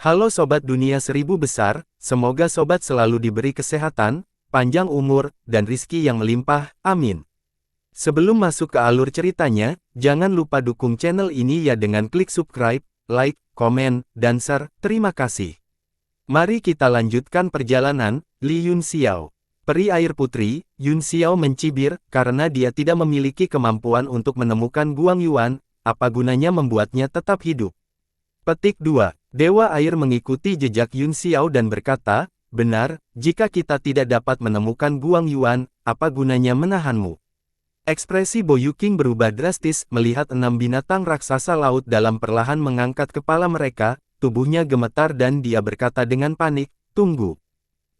Halo Sobat Dunia Seribu Besar, semoga Sobat selalu diberi kesehatan, panjang umur, dan rizki yang melimpah, amin. Sebelum masuk ke alur ceritanya, jangan lupa dukung channel ini ya dengan klik subscribe, like, komen, dan share, terima kasih. Mari kita lanjutkan perjalanan. Li Yunxiao, peri air putri. Yunxiao mencibir, karena dia tidak memiliki kemampuan untuk menemukan Guang Yuan, apa gunanya membuatnya tetap hidup. Petik 2. Dewa Air mengikuti jejak Yunxiao dan berkata, benar, jika kita tidak dapat menemukan Guang Yuan, apa gunanya menahanmu? Ekspresi Bo Yuqing berubah drastis melihat 6 binatang raksasa laut dalam perlahan mengangkat kepala mereka, tubuhnya gemetar dan dia berkata dengan panik, tunggu.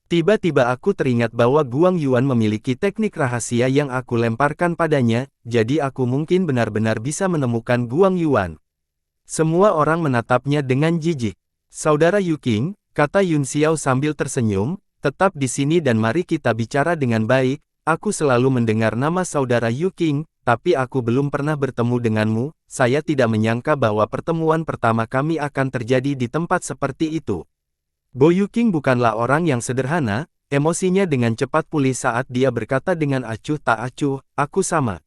Tiba-tiba aku teringat bahwa Guang Yuan memiliki teknik rahasia yang aku lemparkan padanya, jadi aku mungkin benar-benar bisa menemukan Guang Yuan. Semua orang menatapnya dengan jijik. Saudara Yuqing, kata Yunxiao sambil tersenyum, tetap di sini dan mari kita bicara dengan baik. Aku selalu mendengar nama saudara Yuqing, tapi aku belum pernah bertemu denganmu. Saya tidak menyangka bahwa pertemuan pertama kami akan terjadi di tempat seperti itu. Bo Yuqing bukanlah orang yang sederhana, emosinya dengan cepat pulih saat dia berkata dengan acuh tak acuh, aku sama.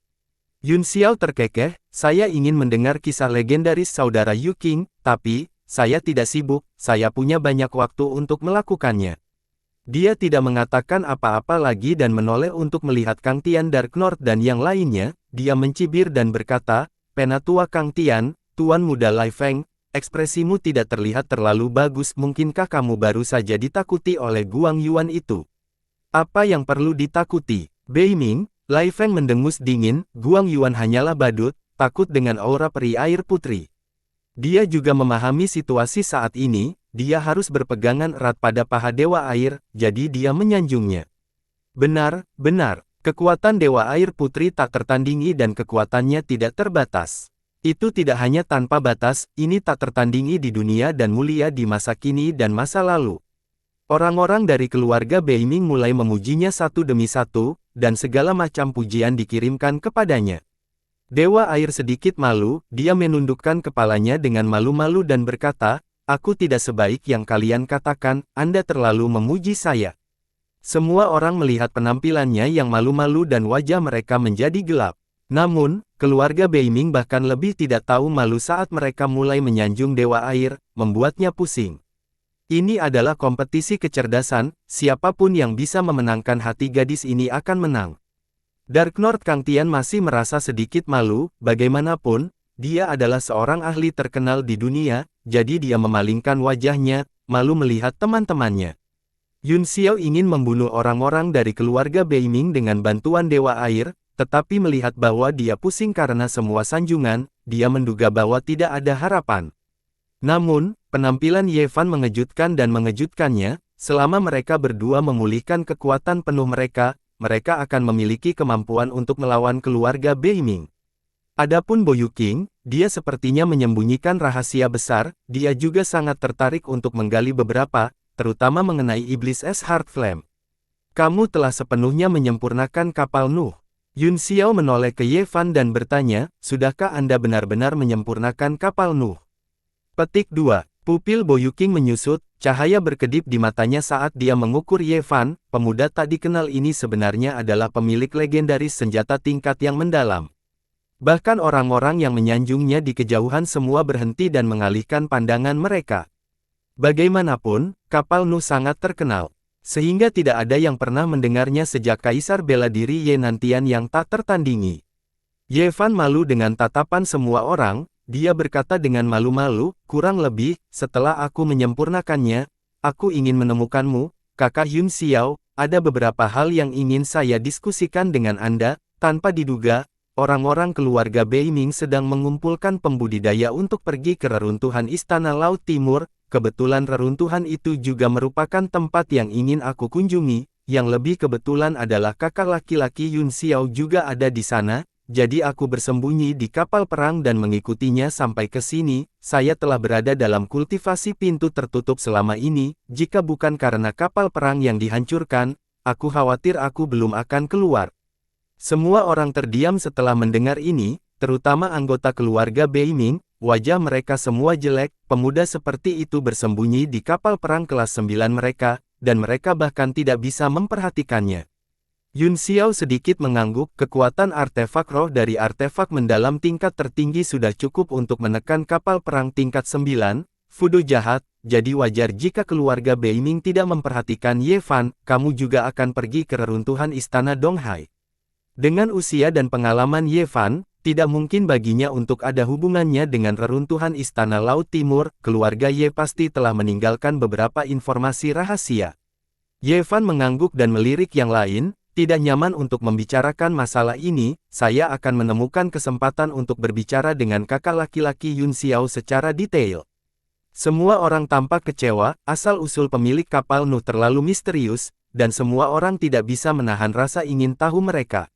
Yunxiao terkekeh, saya ingin mendengar kisah legendaris saudara Yuqing, tapi, saya tidak sibuk, saya punya banyak waktu untuk melakukannya. Dia tidak mengatakan apa-apa lagi dan menoleh untuk melihat Kang Tian Dark North dan yang lainnya, dia mencibir dan berkata, Penatua Kang Tian, Tuan Muda Lai Feng, ekspresimu tidak terlihat terlalu bagus, mungkinkah kamu baru saja ditakuti oleh Guang Yuan itu? Apa yang perlu ditakuti? Bei Ming, Lai Feng mendengus dingin, Guang Yuan hanyalah badut, takut dengan aura peri air putri. Dia juga memahami situasi saat ini, dia harus berpegangan erat pada paha Dewa Air, jadi dia menyanjungnya. Benar, benar, kekuatan Dewa Air Putri tak tertandingi dan kekuatannya tidak terbatas. Itu tidak hanya tanpa batas, ini tak tertandingi di dunia dan mulia di masa kini dan masa lalu. Orang-orang dari keluarga Bei Ming mulai memujinya satu demi satu, dan segala macam pujian dikirimkan kepadanya. Dewa Air sedikit malu, dia menundukkan kepalanya dengan malu-malu dan berkata, aku tidak sebaik yang kalian katakan, Anda terlalu memuji saya. Semua orang melihat penampilannya yang malu-malu dan wajah mereka menjadi gelap. Namun, keluarga Bei Ming bahkan lebih tidak tahu malu saat mereka mulai menyanjung Dewa Air, membuatnya pusing. Ini adalah kompetisi kecerdasan, siapapun yang bisa memenangkan hati gadis ini akan menang. Dark North Kang Tian masih merasa sedikit malu, bagaimanapun, dia adalah seorang ahli terkenal di dunia, jadi dia memalingkan wajahnya, malu melihat teman-temannya. Yunxiao ingin membunuh orang-orang dari keluarga Bei Ming dengan bantuan Dewa Air, tetapi melihat bahwa dia pusing karena semua sanjungan, dia menduga bahwa tidak ada harapan. Namun, penampilan Ye Fan mengejutkan dan mengejutkannya, selama mereka berdua memulihkan kekuatan penuh mereka akan memiliki kemampuan untuk melawan keluarga Bei Ming. Adapun Bo Yuqing, dia sepertinya menyembunyikan rahasia besar, dia juga sangat tertarik untuk menggali beberapa, terutama mengenai iblis es Heart Flame. Kamu telah sepenuhnya menyempurnakan kapal Nuh. Yunxiao menoleh ke Ye Fan dan bertanya, sudahkah Anda benar-benar menyempurnakan kapal Nuh? Petik 2. Pupil Bo Yuqing menyusut, cahaya berkedip di matanya saat dia mengukur Ye Fan, pemuda tak dikenal ini sebenarnya adalah pemilik legendaris senjata tingkat yang mendalam. Bahkan orang-orang yang menyanjungnya di kejauhan semua berhenti dan mengalihkan pandangan mereka. Bagaimanapun, kapal Nuh sangat terkenal, sehingga tidak ada yang pernah mendengarnya sejak Kaisar bela diri Ye Nantian yang tak tertandingi. Ye Fan malu dengan tatapan semua orang. Dia berkata dengan malu-malu, kurang lebih, setelah aku menyempurnakannya, aku ingin menemukanmu, kakak Yunxiao, ada beberapa hal yang ingin saya diskusikan dengan Anda. Tanpa diduga, orang-orang keluarga Bei Ming sedang mengumpulkan pembudidaya untuk pergi ke reruntuhan Istana Laut Timur, kebetulan reruntuhan itu juga merupakan tempat yang ingin aku kunjungi, yang lebih kebetulan adalah kakak laki-laki Yunxiao juga ada di sana. Jadi aku bersembunyi di kapal perang dan mengikutinya sampai ke sini. Saya telah berada dalam kultivasi pintu tertutup selama ini, jika bukan karena kapal perang yang dihancurkan, aku khawatir aku belum akan keluar. Semua orang terdiam setelah mendengar ini, terutama anggota keluarga Bei Ming, wajah mereka semua jelek, pemuda seperti itu bersembunyi di kapal perang kelas 9 mereka, dan mereka bahkan tidak bisa memperhatikannya. Yun Xiao sedikit mengangguk, kekuatan artefak roh dari artefak mendalam tingkat tertinggi sudah cukup untuk menekan kapal perang tingkat 9, Fudo jahat, jadi wajar jika keluarga Beiming tidak memperhatikan Ye Fan, kamu juga akan pergi ke reruntuhan istana Donghai. Dengan usia dan pengalaman Ye Fan, tidak mungkin baginya untuk ada hubungannya dengan reruntuhan istana Laut Timur, keluarga Ye pasti telah meninggalkan beberapa informasi rahasia. Ye Fan mengangguk dan melirik yang lain, tidak nyaman untuk membicarakan masalah ini, saya akan menemukan kesempatan untuk berbicara dengan kakak laki-laki Yun Xiao secara detail. Semua orang tampak kecewa, asal-usul pemilik kapal Nuh terlalu misterius, dan semua orang tidak bisa menahan rasa ingin tahu mereka.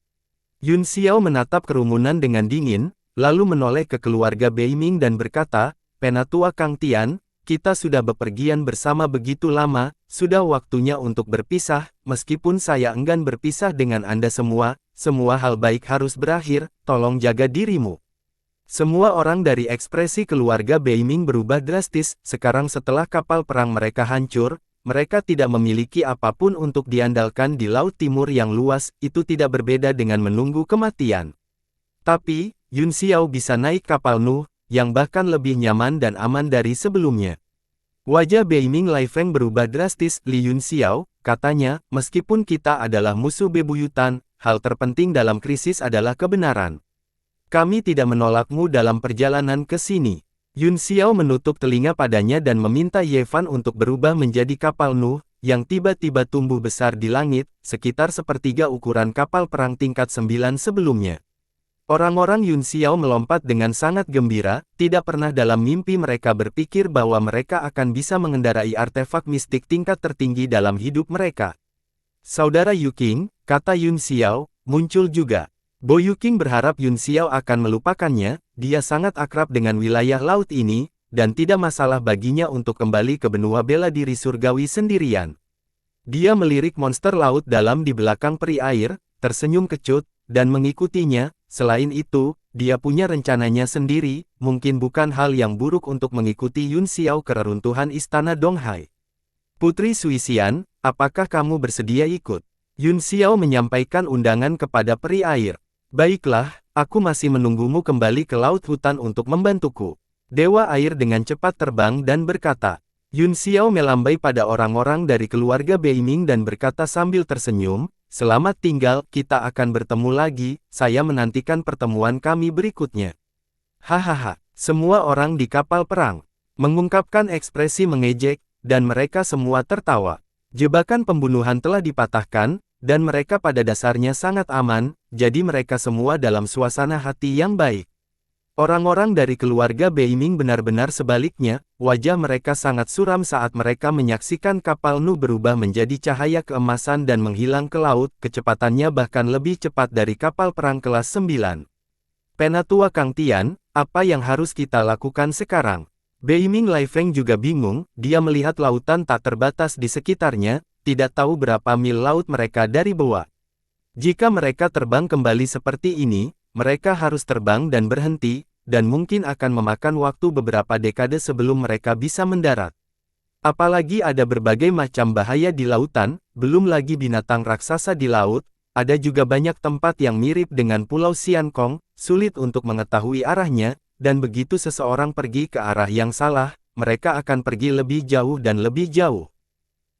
Yun Xiao menatap kerumunan dengan dingin, lalu menoleh ke keluarga Beiming dan berkata, Penatua Kang Tian, kita sudah bepergian bersama begitu lama, sudah waktunya untuk berpisah, meskipun saya enggan berpisah dengan Anda semua hal baik harus berakhir, tolong jaga dirimu. Semua orang dari ekspresi keluarga Beiming berubah drastis, sekarang setelah kapal perang mereka hancur, mereka tidak memiliki apapun untuk diandalkan di Laut Timur yang luas, itu tidak berbeda dengan menunggu kematian. Tapi, Yun Xiao bisa naik kapal Nuh, yang bahkan lebih nyaman dan aman dari sebelumnya. Wajah Beiming Lai Feng berubah drastis, Li Yun Xiao, katanya, meskipun kita adalah musuh bebuyutan, hal terpenting dalam krisis adalah kebenaran. Kami tidak menolakmu dalam perjalanan ke sini. Yun Xiao menutup telinga padanya dan meminta Ye Fan untuk berubah menjadi kapal Nuh, yang tiba-tiba tumbuh besar di langit, sekitar sepertiga ukuran kapal perang tingkat 9 sebelumnya. Orang-orang Yun Xiao melompat dengan sangat gembira, tidak pernah dalam mimpi mereka berpikir bahwa mereka akan bisa mengendarai artefak mistik tingkat tertinggi dalam hidup mereka. Saudara Yu Qing, kata Yun Xiao, muncul juga. Bo Yuking berharap Yun Xiao akan melupakannya, dia sangat akrab dengan wilayah laut ini, dan tidak masalah baginya untuk kembali ke benua bela diri surgawi sendirian. Dia melirik monster laut dalam di belakang peri air, tersenyum kecut, dan mengikutinya. Selain itu, dia punya rencananya sendiri, mungkin bukan hal yang buruk untuk mengikuti Yun Xiao ke reruntuhan istana Donghai. Putri Suisian, apakah kamu bersedia ikut? Yun Xiao menyampaikan undangan kepada peri air. Baiklah, aku masih menunggumu kembali ke laut hutan untuk membantuku. Dewa air dengan cepat terbang dan berkata. Yun Xiao melambai pada orang-orang dari keluarga Beiming dan berkata sambil tersenyum, selamat tinggal, kita akan bertemu lagi, saya menantikan pertemuan kami berikutnya. Hahaha, semua orang di kapal perang mengungkapkan ekspresi mengejek, dan mereka semua tertawa. Jebakan pembunuhan telah dipatahkan, dan mereka pada dasarnya sangat aman, jadi mereka semua dalam suasana hati yang baik. Orang-orang dari keluarga Beiming benar-benar sebaliknya, wajah mereka sangat suram saat mereka menyaksikan kapal Nuh berubah menjadi cahaya keemasan dan menghilang ke laut, kecepatannya bahkan lebih cepat dari kapal perang kelas 9. Penatua Kang Tian, apa yang harus kita lakukan sekarang? Beiming Lai Feng juga bingung, dia melihat lautan tak terbatas di sekitarnya, tidak tahu berapa mil laut mereka dari bawah. Jika mereka terbang kembali seperti ini, mereka harus terbang dan berhenti, dan mungkin akan memakan waktu beberapa dekade sebelum mereka bisa mendarat. Apalagi ada berbagai macam bahaya di lautan, belum lagi binatang raksasa di laut, ada juga banyak tempat yang mirip dengan Pulau Sian Kong, sulit untuk mengetahui arahnya, dan begitu seseorang pergi ke arah yang salah, mereka akan pergi lebih jauh dan lebih jauh.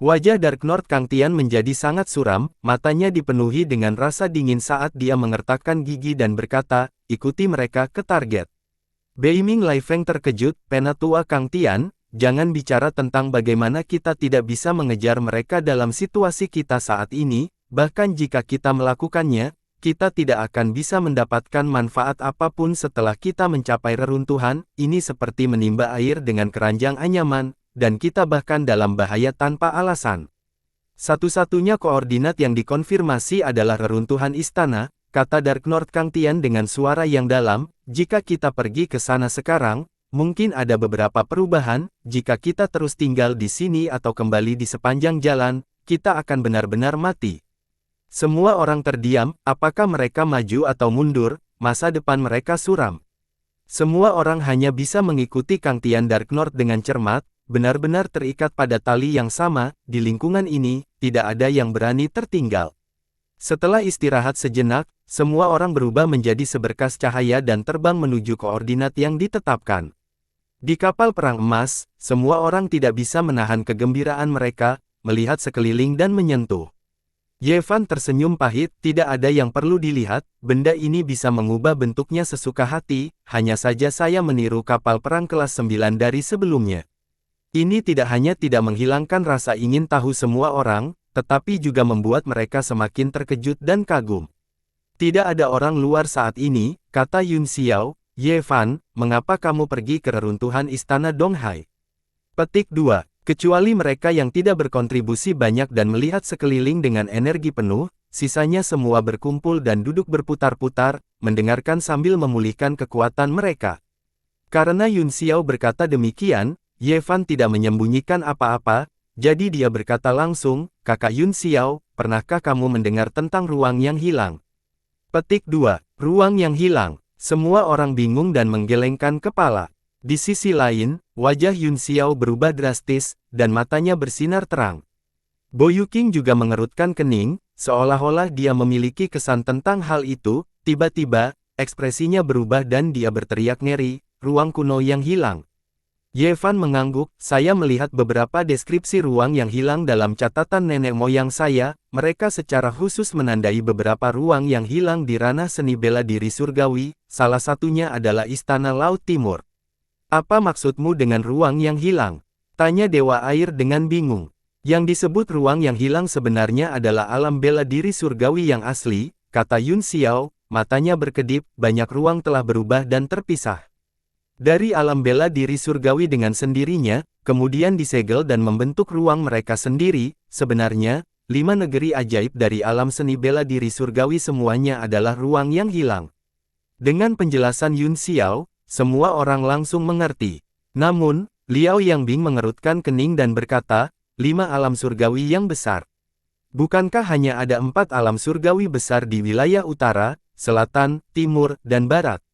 Wajah Dark Lord Kang Tian menjadi sangat suram, matanya dipenuhi dengan rasa dingin saat dia mengertakkan gigi dan berkata, ikuti mereka ke target. Beiming Lai Feng terkejut, Penatua Kang Tian, jangan bicara tentang bagaimana kita tidak bisa mengejar mereka dalam situasi kita saat ini, bahkan jika kita melakukannya, kita tidak akan bisa mendapatkan manfaat apapun setelah kita mencapai reruntuhan, ini seperti menimba air dengan keranjang anyaman, dan kita bahkan dalam bahaya tanpa alasan. Satu-satunya koordinat yang dikonfirmasi adalah reruntuhan istana, kata Dark Lord Kang Tian dengan suara yang dalam, jika kita pergi ke sana sekarang, mungkin ada beberapa perubahan, jika kita terus tinggal di sini atau kembali di sepanjang jalan, kita akan benar-benar mati. Semua orang terdiam, apakah mereka maju atau mundur, masa depan mereka suram. Semua orang hanya bisa mengikuti Kang Tian Dark North dengan cermat, benar-benar terikat pada tali yang sama, di lingkungan ini, tidak ada yang berani tertinggal. Setelah istirahat sejenak, semua orang berubah menjadi seberkas cahaya dan terbang menuju koordinat yang ditetapkan. Di kapal perang emas, semua orang tidak bisa menahan kegembiraan mereka, melihat sekeliling dan menyentuh. Yevan tersenyum pahit, tidak ada yang perlu dilihat, benda ini bisa mengubah bentuknya sesuka hati, hanya saja saya meniru kapal perang kelas 9 dari sebelumnya. Ini tidak hanya tidak menghilangkan rasa ingin tahu semua orang, tetapi juga membuat mereka semakin terkejut dan kagum. Tidak ada orang luar saat ini, kata Yun Xiao. Yevan, mengapa kamu pergi ke reruntuhan istana Donghai? Petik 2. Kecuali mereka yang tidak berkontribusi banyak dan melihat sekeliling dengan energi penuh, sisanya semua berkumpul dan duduk berputar-putar, mendengarkan sambil memulihkan kekuatan mereka. Karena Yun Xiao berkata demikian, Yevan tidak menyembunyikan apa-apa, jadi dia berkata langsung, Kakak Yun Xiao, pernahkah kamu mendengar tentang ruang yang hilang? Petik 2. Ruang yang hilang. Semua orang bingung dan menggelengkan kepala. Di sisi lain, wajah Yun Xiao berubah drastis, dan matanya bersinar terang. Bo Yuqing juga mengerutkan kening, seolah-olah dia memiliki kesan tentang hal itu. Tiba-tiba, ekspresinya berubah dan dia berteriak ngeri, ruang kuno yang hilang. Yevan mengangguk, saya melihat beberapa deskripsi ruang yang hilang dalam catatan nenek moyang saya, mereka secara khusus menandai beberapa ruang yang hilang di ranah seni bela diri surgawi, salah satunya adalah Istana Laut Timur. Apa maksudmu dengan ruang yang hilang? Tanya Dewa Air dengan bingung. Yang disebut ruang yang hilang sebenarnya adalah alam bela diri surgawi yang asli, kata Yun Xiao, matanya berkedip, banyak ruang telah berubah dan terpisah. Dari alam bela diri surgawi dengan sendirinya, kemudian disegel dan membentuk ruang mereka sendiri, sebenarnya, 5 negeri ajaib dari alam seni bela diri surgawi semuanya adalah ruang yang hilang. Dengan penjelasan Yun Xiao, semua orang langsung mengerti. Namun, Liao Yangbing mengerutkan kening dan berkata, 5 alam surgawi yang besar. Bukankah hanya ada 4 alam surgawi besar di wilayah utara, selatan, timur, dan barat?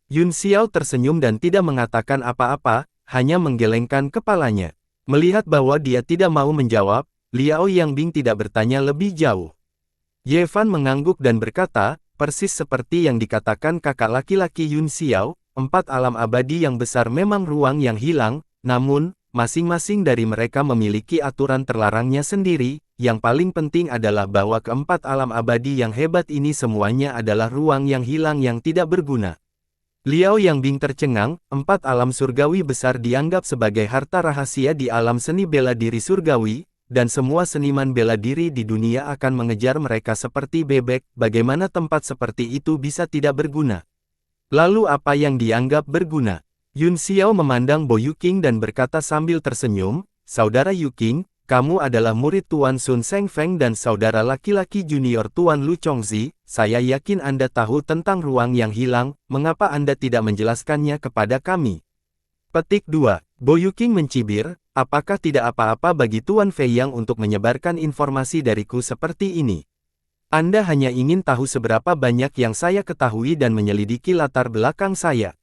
Yun Xiao tersenyum dan tidak mengatakan apa-apa, hanya menggelengkan kepalanya. Melihat bahwa dia tidak mau menjawab, Liao Yangbing tidak bertanya lebih jauh. Yevan mengangguk dan berkata, persis seperti yang dikatakan kakak laki-laki Yun Xiao, 4 alam abadi yang besar memang ruang yang hilang, namun, masing-masing dari mereka memiliki aturan terlarangnya sendiri, yang paling penting adalah bahwa keempat alam abadi yang hebat ini semuanya adalah ruang yang hilang yang tidak berguna. Liao Yangbing tercengang, 4 alam surgawi besar dianggap sebagai harta rahasia di alam seni bela diri surgawi, dan semua seniman bela diri di dunia akan mengejar mereka seperti bebek, bagaimana tempat seperti itu bisa tidak berguna? Lalu apa yang dianggap berguna? Yun Xiao memandang Bo Yuqing dan berkata sambil tersenyum, Saudara Yuqing, kamu adalah murid Tuan Sun Shengfeng dan saudara laki-laki junior Tuan Lu Chongzi, saya yakin Anda tahu tentang ruang yang hilang, mengapa Anda tidak menjelaskannya kepada kami? Petik 2. Bo Yuqing mencibir, apakah tidak apa-apa bagi Tuan Fei Yang untuk menyebarkan informasi dariku seperti ini? Anda hanya ingin tahu seberapa banyak yang saya ketahui dan menyelidiki latar belakang saya.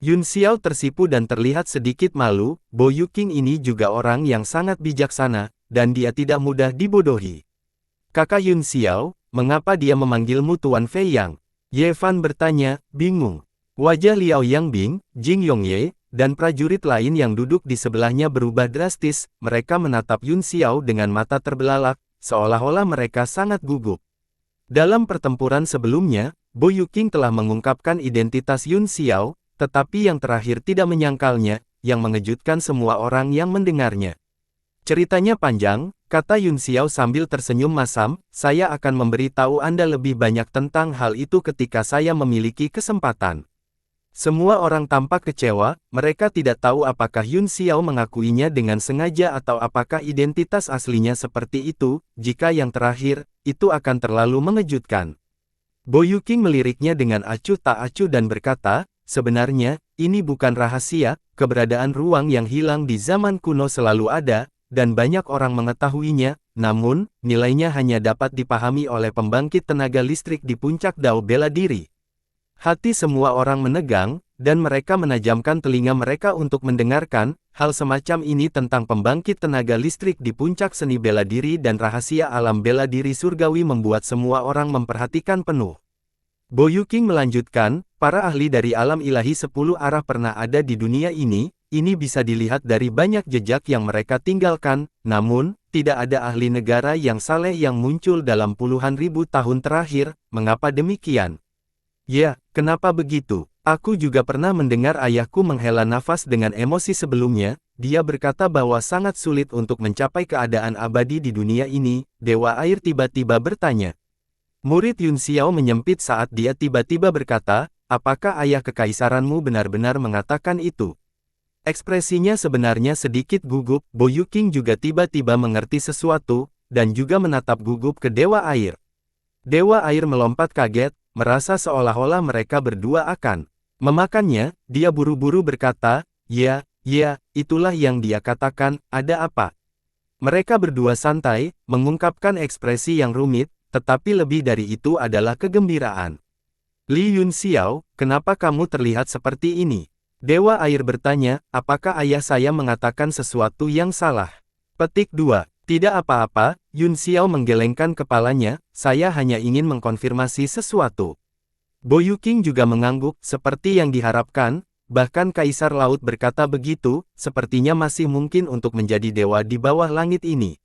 Yun Xiao tersipu dan terlihat sedikit malu, Bo Yuqing ini juga orang yang sangat bijaksana, dan dia tidak mudah dibodohi. Kakak Yun Xiao, mengapa dia memanggilmu Tuan Fei Yang? Yevan bertanya, bingung. Wajah Liao Yangbing, Jing Yongye, dan prajurit lain yang duduk di sebelahnya berubah drastis, mereka menatap Yun Xiao dengan mata terbelalak, seolah-olah mereka sangat gugup. Dalam pertempuran sebelumnya, Bo Yuqing telah mengungkapkan identitas Yun Xiao, tetapi yang terakhir tidak menyangkalnya, yang mengejutkan semua orang yang mendengarnya. Ceritanya panjang, kata Yun Xiao sambil tersenyum masam, saya akan memberitahu Anda lebih banyak tentang hal itu ketika saya memiliki kesempatan. Semua orang tampak kecewa, mereka tidak tahu apakah Yun Xiao mengakuinya dengan sengaja atau apakah identitas aslinya seperti itu, jika yang terakhir, itu akan terlalu mengejutkan. Bo Yuqing meliriknya dengan acuh tak acuh dan berkata, sebenarnya, ini bukan rahasia, keberadaan ruang yang hilang di zaman kuno selalu ada, dan banyak orang mengetahuinya, namun, nilainya hanya dapat dipahami oleh pembangkit tenaga listrik di puncak Dao bela diri. Hati semua orang menegang, dan mereka menajamkan telinga mereka untuk mendengarkan. Hal semacam ini tentang pembangkit tenaga listrik di puncak seni bela diri dan rahasia alam bela diri surgawi membuat semua orang memperhatikan penuh. Bo Yuqing melanjutkan, para ahli dari alam ilahi 10 arah pernah ada di dunia ini bisa dilihat dari banyak jejak yang mereka tinggalkan, namun, tidak ada ahli negara yang saleh yang muncul dalam puluhan ribu tahun terakhir. Mengapa demikian? Ya, kenapa begitu? Aku juga pernah mendengar ayahku menghela nafas dengan emosi sebelumnya. Dia berkata bahwa sangat sulit untuk mencapai keadaan abadi di dunia ini. Dewa air tiba-tiba bertanya. Murid Yun Xiao menyempit saat dia tiba-tiba berkata, apakah ayah kekaisaranmu benar-benar mengatakan itu? Ekspresinya sebenarnya sedikit gugup. Bo Yuqing juga tiba-tiba mengerti sesuatu, dan juga menatap gugup ke Dewa Air. Dewa Air melompat kaget, merasa seolah-olah mereka berdua akan memakannya. Dia buru-buru berkata, ya, itulah yang dia katakan, ada apa? Mereka berdua santai, mengungkapkan ekspresi yang rumit, tetapi lebih dari itu adalah kegembiraan. Li Yun Xiao, kenapa kamu terlihat seperti ini? Dewa Air bertanya, apakah ayah saya mengatakan sesuatu yang salah? Petik 2. Tidak apa-apa, Yun Xiao menggelengkan kepalanya, saya hanya ingin mengkonfirmasi sesuatu. Bo Yuqing juga mengangguk, seperti yang diharapkan, bahkan Kaisar Laut berkata begitu, sepertinya masih mungkin untuk menjadi dewa di bawah langit ini.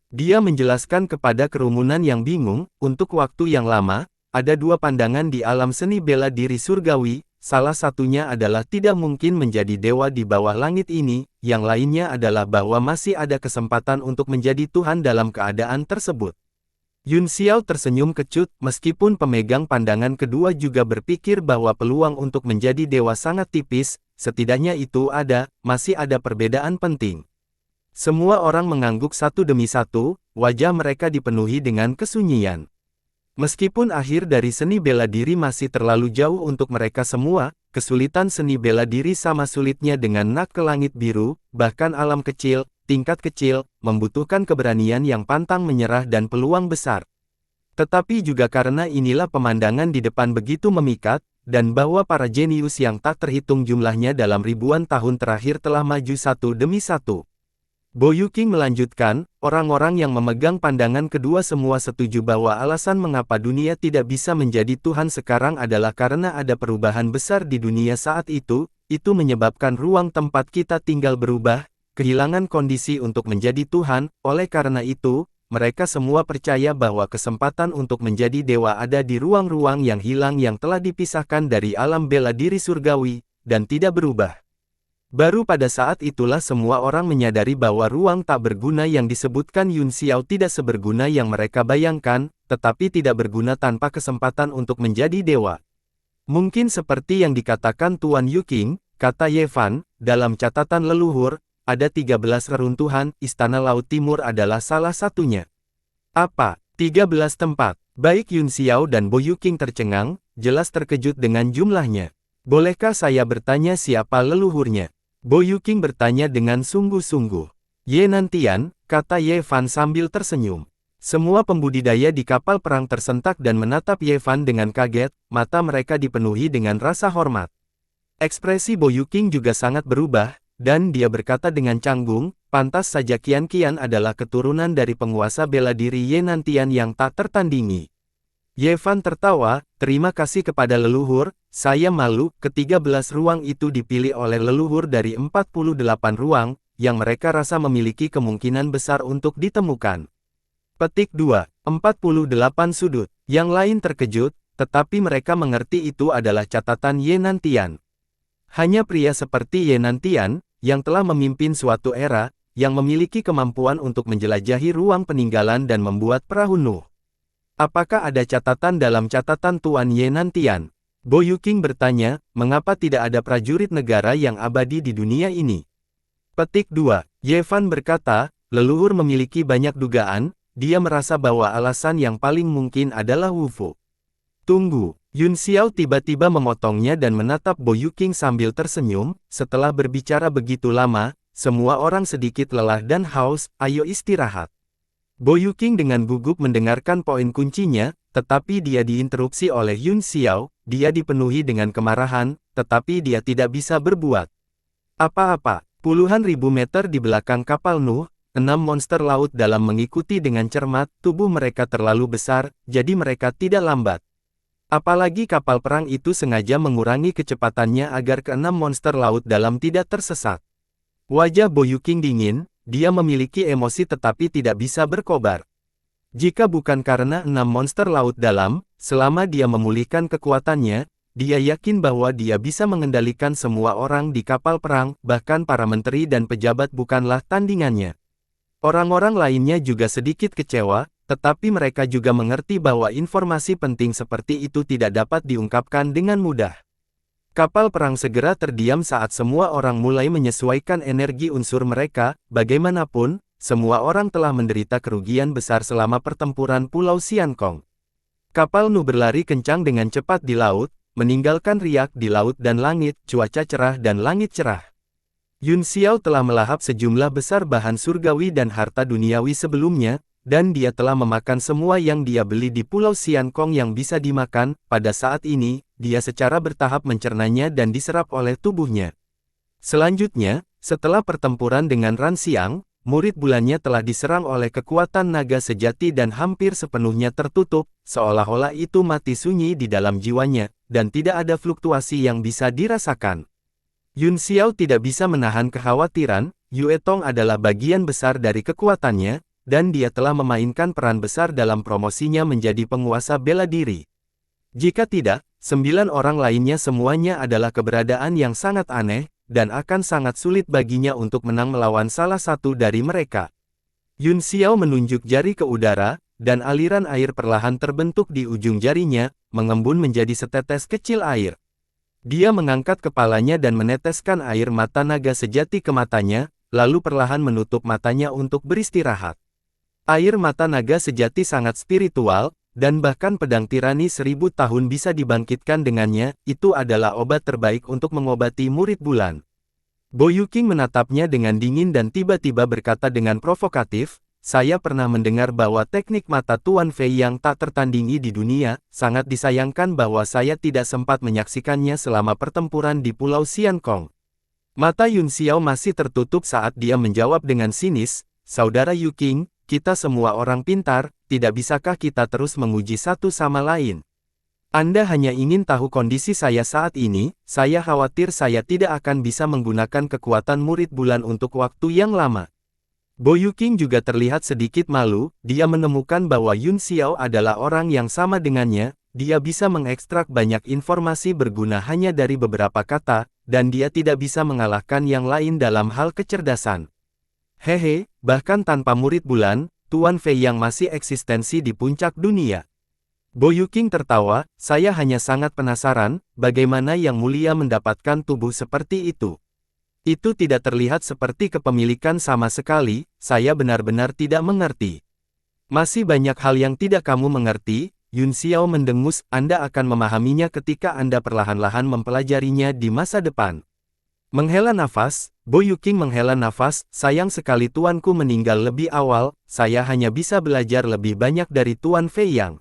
Dia menjelaskan kepada kerumunan yang bingung, untuk waktu yang lama, ada dua pandangan di alam seni bela diri surgawi. Salah satunya adalah tidak mungkin menjadi dewa di bawah langit ini, yang lainnya adalah bahwa masih ada kesempatan untuk menjadi Tuhan dalam keadaan tersebut. Yun Xiao tersenyum kecut, meskipun pemegang pandangan kedua juga berpikir bahwa peluang untuk menjadi dewa sangat tipis, setidaknya itu masih ada perbedaan penting. Semua orang mengangguk satu demi satu, wajah mereka dipenuhi dengan kesunyian. Meskipun akhir dari seni bela diri masih terlalu jauh untuk mereka semua, kesulitan seni bela diri sama sulitnya dengan nak ke langit biru, bahkan alam kecil, tingkat kecil, membutuhkan keberanian yang pantang menyerah dan peluang besar. Tetapi juga karena inilah pemandangan di depan begitu memikat, dan bahwa para jenius yang tak terhitung jumlahnya dalam ribuan tahun terakhir telah maju satu demi satu. Bo Yuqing melanjutkan, orang-orang yang memegang pandangan kedua semua setuju bahwa alasan mengapa dunia tidak bisa menjadi Tuhan sekarang adalah karena ada perubahan besar di dunia saat itu menyebabkan ruang tempat kita tinggal berubah, kehilangan kondisi untuk menjadi Tuhan. Oleh karena itu, mereka semua percaya bahwa kesempatan untuk menjadi dewa ada di ruang-ruang yang hilang yang telah dipisahkan dari alam bela diri surgawi, dan tidak berubah. Baru pada saat itulah semua orang menyadari bahwa ruang tak berguna yang disebutkan Yun Xiao tidak seberguna yang mereka bayangkan, tetapi tidak berguna tanpa kesempatan untuk menjadi dewa. Mungkin seperti yang dikatakan Tuan Yuqing, kata Ye Fan, dalam catatan leluhur, ada 13 reruntuhan, Istana Laut Timur adalah salah satunya. Apa? 13 tempat? Baik Yun Xiao dan Bo Yuqing tercengang, jelas terkejut dengan jumlahnya. Bolehkah saya bertanya siapa leluhurnya? Bo Yuqing bertanya dengan sungguh-sungguh. Ye Nantian, kata Ye Fan sambil tersenyum. Semua pembudidaya di kapal perang tersentak dan menatap Ye Fan dengan kaget, mata mereka dipenuhi dengan rasa hormat. Ekspresi Bo Yuqing juga sangat berubah, dan dia berkata dengan canggung, pantas saja Qian Qian adalah keturunan dari penguasa bela diri Ye Nantian yang tak tertandingi. Ye Fan tertawa, terima kasih kepada leluhur, saya malu, ke-13 ruang itu dipilih oleh leluhur dari 48 ruang, yang mereka rasa memiliki kemungkinan besar untuk ditemukan. Petik 2, 48 sudut, yang lain terkejut, tetapi mereka mengerti itu adalah catatan Ye Nantian. Hanya pria seperti Ye Nantian, yang telah memimpin suatu era, yang memiliki kemampuan untuk menjelajahi ruang peninggalan dan membuat perahu Nuh. Apakah ada catatan dalam catatan Tuan Ye Nantian? Bo Yuqing bertanya, mengapa tidak ada prajurit negara yang abadi di dunia ini? Petik 2, Ye Fan berkata, leluhur memiliki banyak dugaan, dia merasa bahwa alasan yang paling mungkin adalah Wu Fu. Tunggu, Yun Xiao tiba-tiba memotongnya dan menatap Bo Yuqing sambil tersenyum, setelah berbicara begitu lama, semua orang sedikit lelah dan haus, ayo istirahat. Bo Yuqing dengan gugup mendengarkan poin kuncinya, tetapi dia diinterupsi oleh Yun Xiao. Dia dipenuhi dengan kemarahan, tetapi dia tidak bisa berbuat apa-apa. Puluhan ribu meter di belakang kapal Nuh, 6 monster laut dalam mengikuti dengan cermat. Tubuh mereka terlalu besar, jadi mereka tidak lambat. Apalagi kapal perang itu sengaja mengurangi kecepatannya agar ke-6 monster laut dalam tidak tersesat. Wajah Bo Yuqing dingin, dia memiliki emosi tetapi tidak bisa berkobar. Jika bukan karena 6 monster laut dalam, selama dia memulihkan kekuatannya, dia yakin bahwa dia bisa mengendalikan semua orang di kapal perang, bahkan para menteri dan pejabat bukanlah tandingannya. Orang-orang lainnya juga sedikit kecewa, tetapi mereka juga mengerti bahwa informasi penting seperti itu tidak dapat diungkapkan dengan mudah. Kapal perang segera terdiam saat semua orang mulai menyesuaikan energi unsur mereka. Bagaimanapun, semua orang telah menderita kerugian besar selama pertempuran Pulau Xiankong. Kapal Nuh berlari kencang dengan cepat di laut, meninggalkan riak di laut dan langit, cuaca cerah dan langit cerah. Yun Xiao telah melahap sejumlah besar bahan surgawi dan harta duniawi sebelumnya, dan dia telah memakan semua yang dia beli di Pulau Xiankong yang bisa dimakan. Pada saat ini, dia secara bertahap mencernanya dan diserap oleh tubuhnya. Selanjutnya, setelah pertempuran dengan Ran Xiang, murid bulannya telah diserang oleh kekuatan naga sejati dan hampir sepenuhnya tertutup, seolah-olah itu mati sunyi di dalam jiwanya, dan tidak ada fluktuasi yang bisa dirasakan. Yun Xiao tidak bisa menahan kekhawatiran. Yue Tong adalah bagian besar dari kekuatannya, dan dia telah memainkan peran besar dalam promosinya menjadi penguasa bela diri. Jika tidak, 9 orang lainnya semuanya adalah keberadaan yang sangat aneh, dan akan sangat sulit baginya untuk menang melawan salah satu dari mereka. Yun Xiao menunjuk jari ke udara, dan aliran air perlahan terbentuk di ujung jarinya, mengembun menjadi setetes kecil air. Dia mengangkat kepalanya dan meneteskan air mata naga sejati ke matanya, lalu perlahan menutup matanya untuk beristirahat. Air mata naga sejati sangat spiritual, dan bahkan pedang tirani 1000 tahun bisa dibangkitkan dengannya. Itu adalah obat terbaik untuk mengobati murid bulan. Bo Yuqing menatapnya dengan dingin dan tiba-tiba berkata dengan provokatif, "Saya pernah mendengar bahwa teknik mata Tuan Fei yang tak tertandingi di dunia. Sangat disayangkan bahwa saya tidak sempat menyaksikannya selama pertempuran di Pulau Xiankong." Mata Yun Xiao masih tertutup saat dia menjawab dengan sinis, "Saudara Yuqing, kita semua orang pintar, tidak bisakah kita terus menguji satu sama lain? Anda hanya ingin tahu kondisi saya saat ini. Saya khawatir saya tidak akan bisa menggunakan kekuatan murid bulan untuk waktu yang lama." Bo Yuqing juga terlihat sedikit malu. Dia menemukan bahwa Yun Xiao adalah orang yang sama dengannya. Dia bisa mengekstrak banyak informasi berguna hanya dari beberapa kata, dan dia tidak bisa mengalahkan yang lain dalam hal kecerdasan. Hehe, bahkan tanpa murid bulan, Tuan Fei yang masih eksistensi di puncak dunia. Bo Yuqing tertawa, "Saya hanya sangat penasaran, bagaimana Yang Mulia mendapatkan tubuh seperti itu. Itu tidak terlihat seperti kepemilikan sama sekali. Saya benar-benar tidak mengerti." "Masih banyak hal yang tidak kamu mengerti," Yun Xiao mendengus. "Anda akan memahaminya ketika Anda perlahan-lahan mempelajarinya di masa depan." Menghela nafas, Bo Yuqing menghela nafas, "Sayang sekali tuanku meninggal lebih awal. Saya hanya bisa belajar lebih banyak dari Tuan Fei Yang."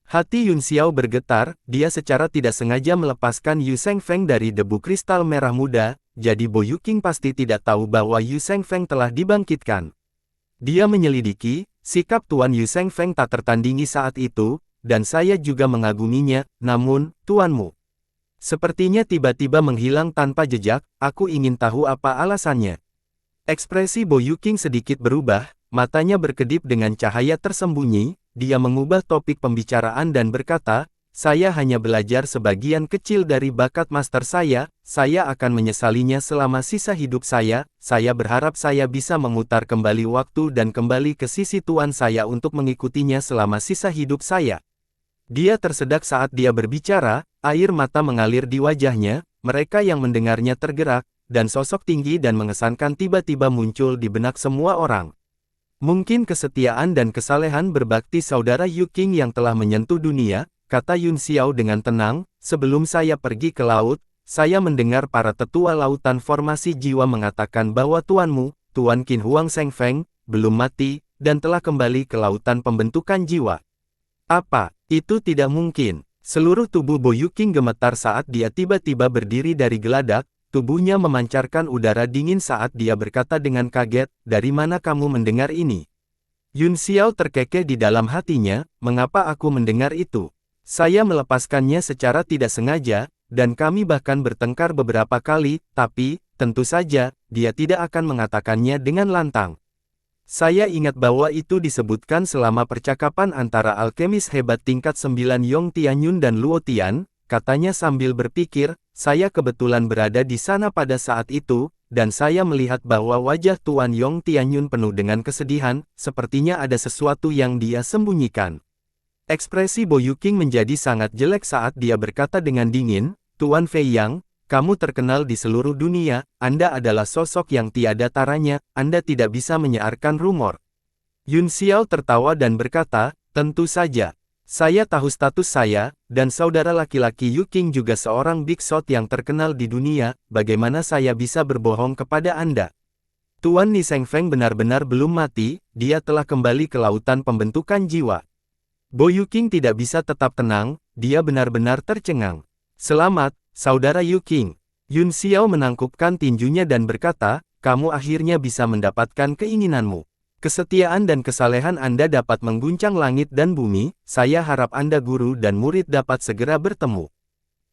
Hati Yun Xiao bergetar. Dia secara tidak sengaja melepaskan Yu Shengfeng dari debu kristal merah muda. Jadi Bo Yuqing pasti tidak tahu bahwa Yu Shengfeng telah dibangkitkan. Dia menyelidiki, sikap Tuan Yu Shengfeng tak tertandingi saat itu, dan saya juga mengaguminya. Namun, tuanmu sepertinya tiba-tiba menghilang tanpa jejak. Aku ingin tahu apa alasannya." Ekspresi Bo Yuqing sedikit berubah, matanya berkedip dengan cahaya tersembunyi. Dia mengubah topik pembicaraan dan berkata, "Saya hanya belajar sebagian kecil dari bakat master saya. Saya akan menyesalinya selama sisa hidup saya. Saya berharap saya bisa memutar kembali waktu dan kembali ke sisi tuan saya untuk mengikutinya selama sisa hidup saya." Dia tersedak saat dia berbicara, air mata mengalir di wajahnya. Mereka yang mendengarnya tergerak, dan sosok tinggi dan mengesankan tiba-tiba muncul di benak semua orang. "Mungkin kesetiaan dan kesalehan berbakti saudara Yuqing yang telah menyentuh dunia," kata Yun Xiao dengan tenang. "Sebelum saya pergi ke laut, saya mendengar para tetua lautan formasi jiwa mengatakan bahwa tuanmu, Tuan Qin Huang Shengfeng, belum mati, dan telah kembali ke lautan pembentukan jiwa. Apa Itu tidak mungkin. Seluruh tubuh Bo Yuking gemetar saat dia tiba-tiba berdiri dari geladak, tubuhnya memancarkan udara dingin saat dia berkata dengan kaget, "Dari mana kamu mendengar ini?" Yun Xiao terkekeh di dalam hatinya, "Mengapa aku mendengar itu? Saya melepaskannya secara tidak sengaja, dan kami bahkan bertengkar beberapa kali, tapi, tentu saja, dia tidak akan mengatakannya dengan lantang. Saya ingat bahwa itu disebutkan selama percakapan antara alkemis hebat tingkat 9 Yong Tianyun dan Luo Tian," katanya sambil berpikir, "Saya kebetulan berada di sana pada saat itu, dan saya melihat bahwa wajah Tuan Yong Tianyun penuh dengan kesedihan, sepertinya ada sesuatu yang dia sembunyikan." Ekspresi Bo Yuking menjadi sangat jelek saat dia berkata dengan dingin, "Tuan Fei Yang, kamu terkenal di seluruh dunia, Anda adalah sosok yang tiada taranya, Anda tidak bisa menyiarkan rumor." Yun Xiao tertawa dan berkata, "Tentu saja. Saya tahu status saya, dan saudara laki-laki Yuking juga seorang big shot yang terkenal di dunia, bagaimana saya bisa berbohong kepada Anda?" Tuan Ni Shengfeng benar-benar belum mati, dia telah kembali ke lautan pembentukan jiwa. Bo Yuking tidak bisa tetap tenang, dia benar-benar tercengang. "Selamat, Saudara Yuking." Yun Xiao menangkupkan tinjunya dan berkata, "Kamu akhirnya bisa mendapatkan keinginanmu. Kesetiaan dan kesalehan Anda dapat mengguncang langit dan bumi, saya harap Anda guru dan murid dapat segera bertemu."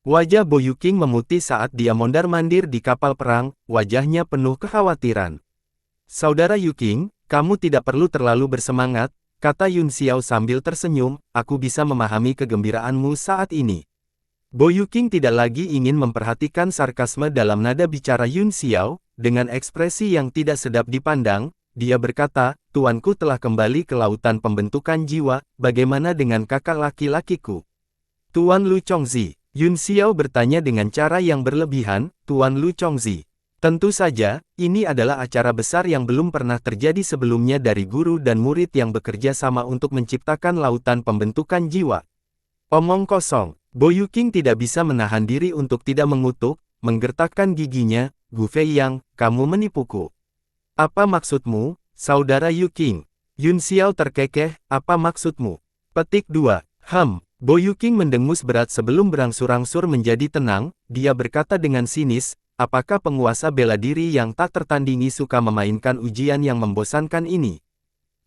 Wajah Bo Yuking memutih saat dia mondar-mandir di kapal perang, wajahnya penuh kekhawatiran. "Saudara Yuking, kamu tidak perlu terlalu bersemangat," kata Yun Xiao sambil tersenyum, "aku bisa memahami kegembiraanmu saat ini." Bo Yuking tidak lagi ingin memperhatikan sarkasme dalam nada bicara Yun Xiao, dengan ekspresi yang tidak sedap dipandang, dia berkata, "Tuanku telah kembali ke lautan pembentukan jiwa, bagaimana dengan kakak laki-lakiku?" "Tuan Lu Chongzi?" Yun Xiao bertanya dengan cara yang berlebihan, "Tuan Lu Chongzi?" Tentu saja, ini adalah acara besar yang belum pernah terjadi sebelumnya dari guru dan murid yang bekerja sama untuk menciptakan lautan pembentukan jiwa. Omong kosong. Bo Yuking tidak bisa menahan diri untuk tidak mengutuk, menggertakkan giginya, "Gu Fei Yang, kamu menipuku. Apa maksudmu, Saudara Yuking?" Yun Xiao terkekeh, "Apa maksudmu?" Petik 2. Bo Yuking mendengus berat sebelum berangsur-angsur menjadi tenang, dia berkata dengan sinis, "Apakah penguasa bela diri yang tak tertandingi suka memainkan ujian yang membosankan ini?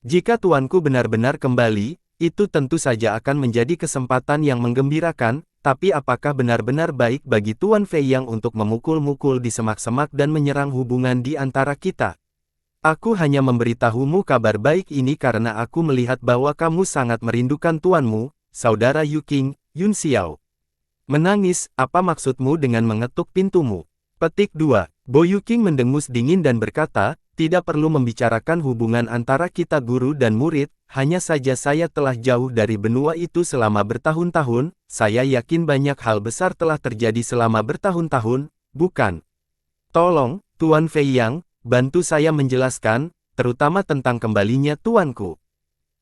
Jika tuanku benar-benar kembali, itu tentu saja akan menjadi kesempatan yang menggembirakan, tapi apakah benar-benar baik bagi Tuan Fei Yang untuk memukul-mukul di semak-semak dan menyerang hubungan di antara kita? Aku hanya memberitahumu kabar baik ini karena aku melihat bahwa kamu sangat merindukan tuanmu, Saudara Yuking." Yun Xiao menangis, "Apa maksudmu dengan mengetuk pintumu?" Petik 2. Bo Yuking mendengus dingin dan berkata, "Tidak perlu membicarakan hubungan antara kita guru dan murid, hanya saja saya telah jauh dari benua itu selama bertahun-tahun, saya yakin banyak hal besar telah terjadi selama bertahun-tahun, bukan? Tolong, Tuan Fei Yang, bantu saya menjelaskan, terutama tentang kembalinya tuanku."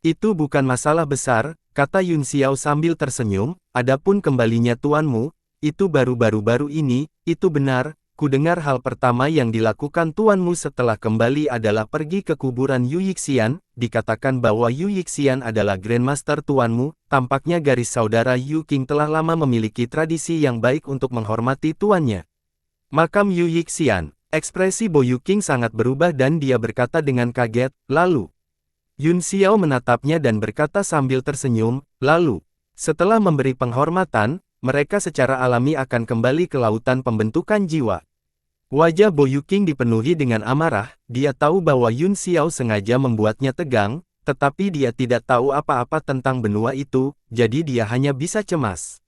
"Itu bukan masalah besar," kata Yun Xiao sambil tersenyum, "adapun kembalinya tuanmu, itu baru-baru ini, itu benar. Kudengar hal pertama yang dilakukan tuanmu setelah kembali adalah pergi ke kuburan Yu Yixian, dikatakan bahwa Yu Yixian adalah Grandmaster tuanmu, tampaknya garis saudara Yu King telah lama memiliki tradisi yang baik untuk menghormati tuannya." Makam Yu Yixian. Ekspresi Bo Yuking sangat berubah dan dia berkata dengan kaget, "Lalu?" Yun Xiao menatapnya dan berkata sambil tersenyum, "Lalu, setelah memberi penghormatan, mereka secara alami akan kembali ke lautan pembentukan jiwa." Wajah Bo Yuking dipenuhi dengan amarah, dia tahu bahwa Yun Xiao sengaja membuatnya tegang, tetapi dia tidak tahu apa-apa tentang benua itu, jadi dia hanya bisa cemas.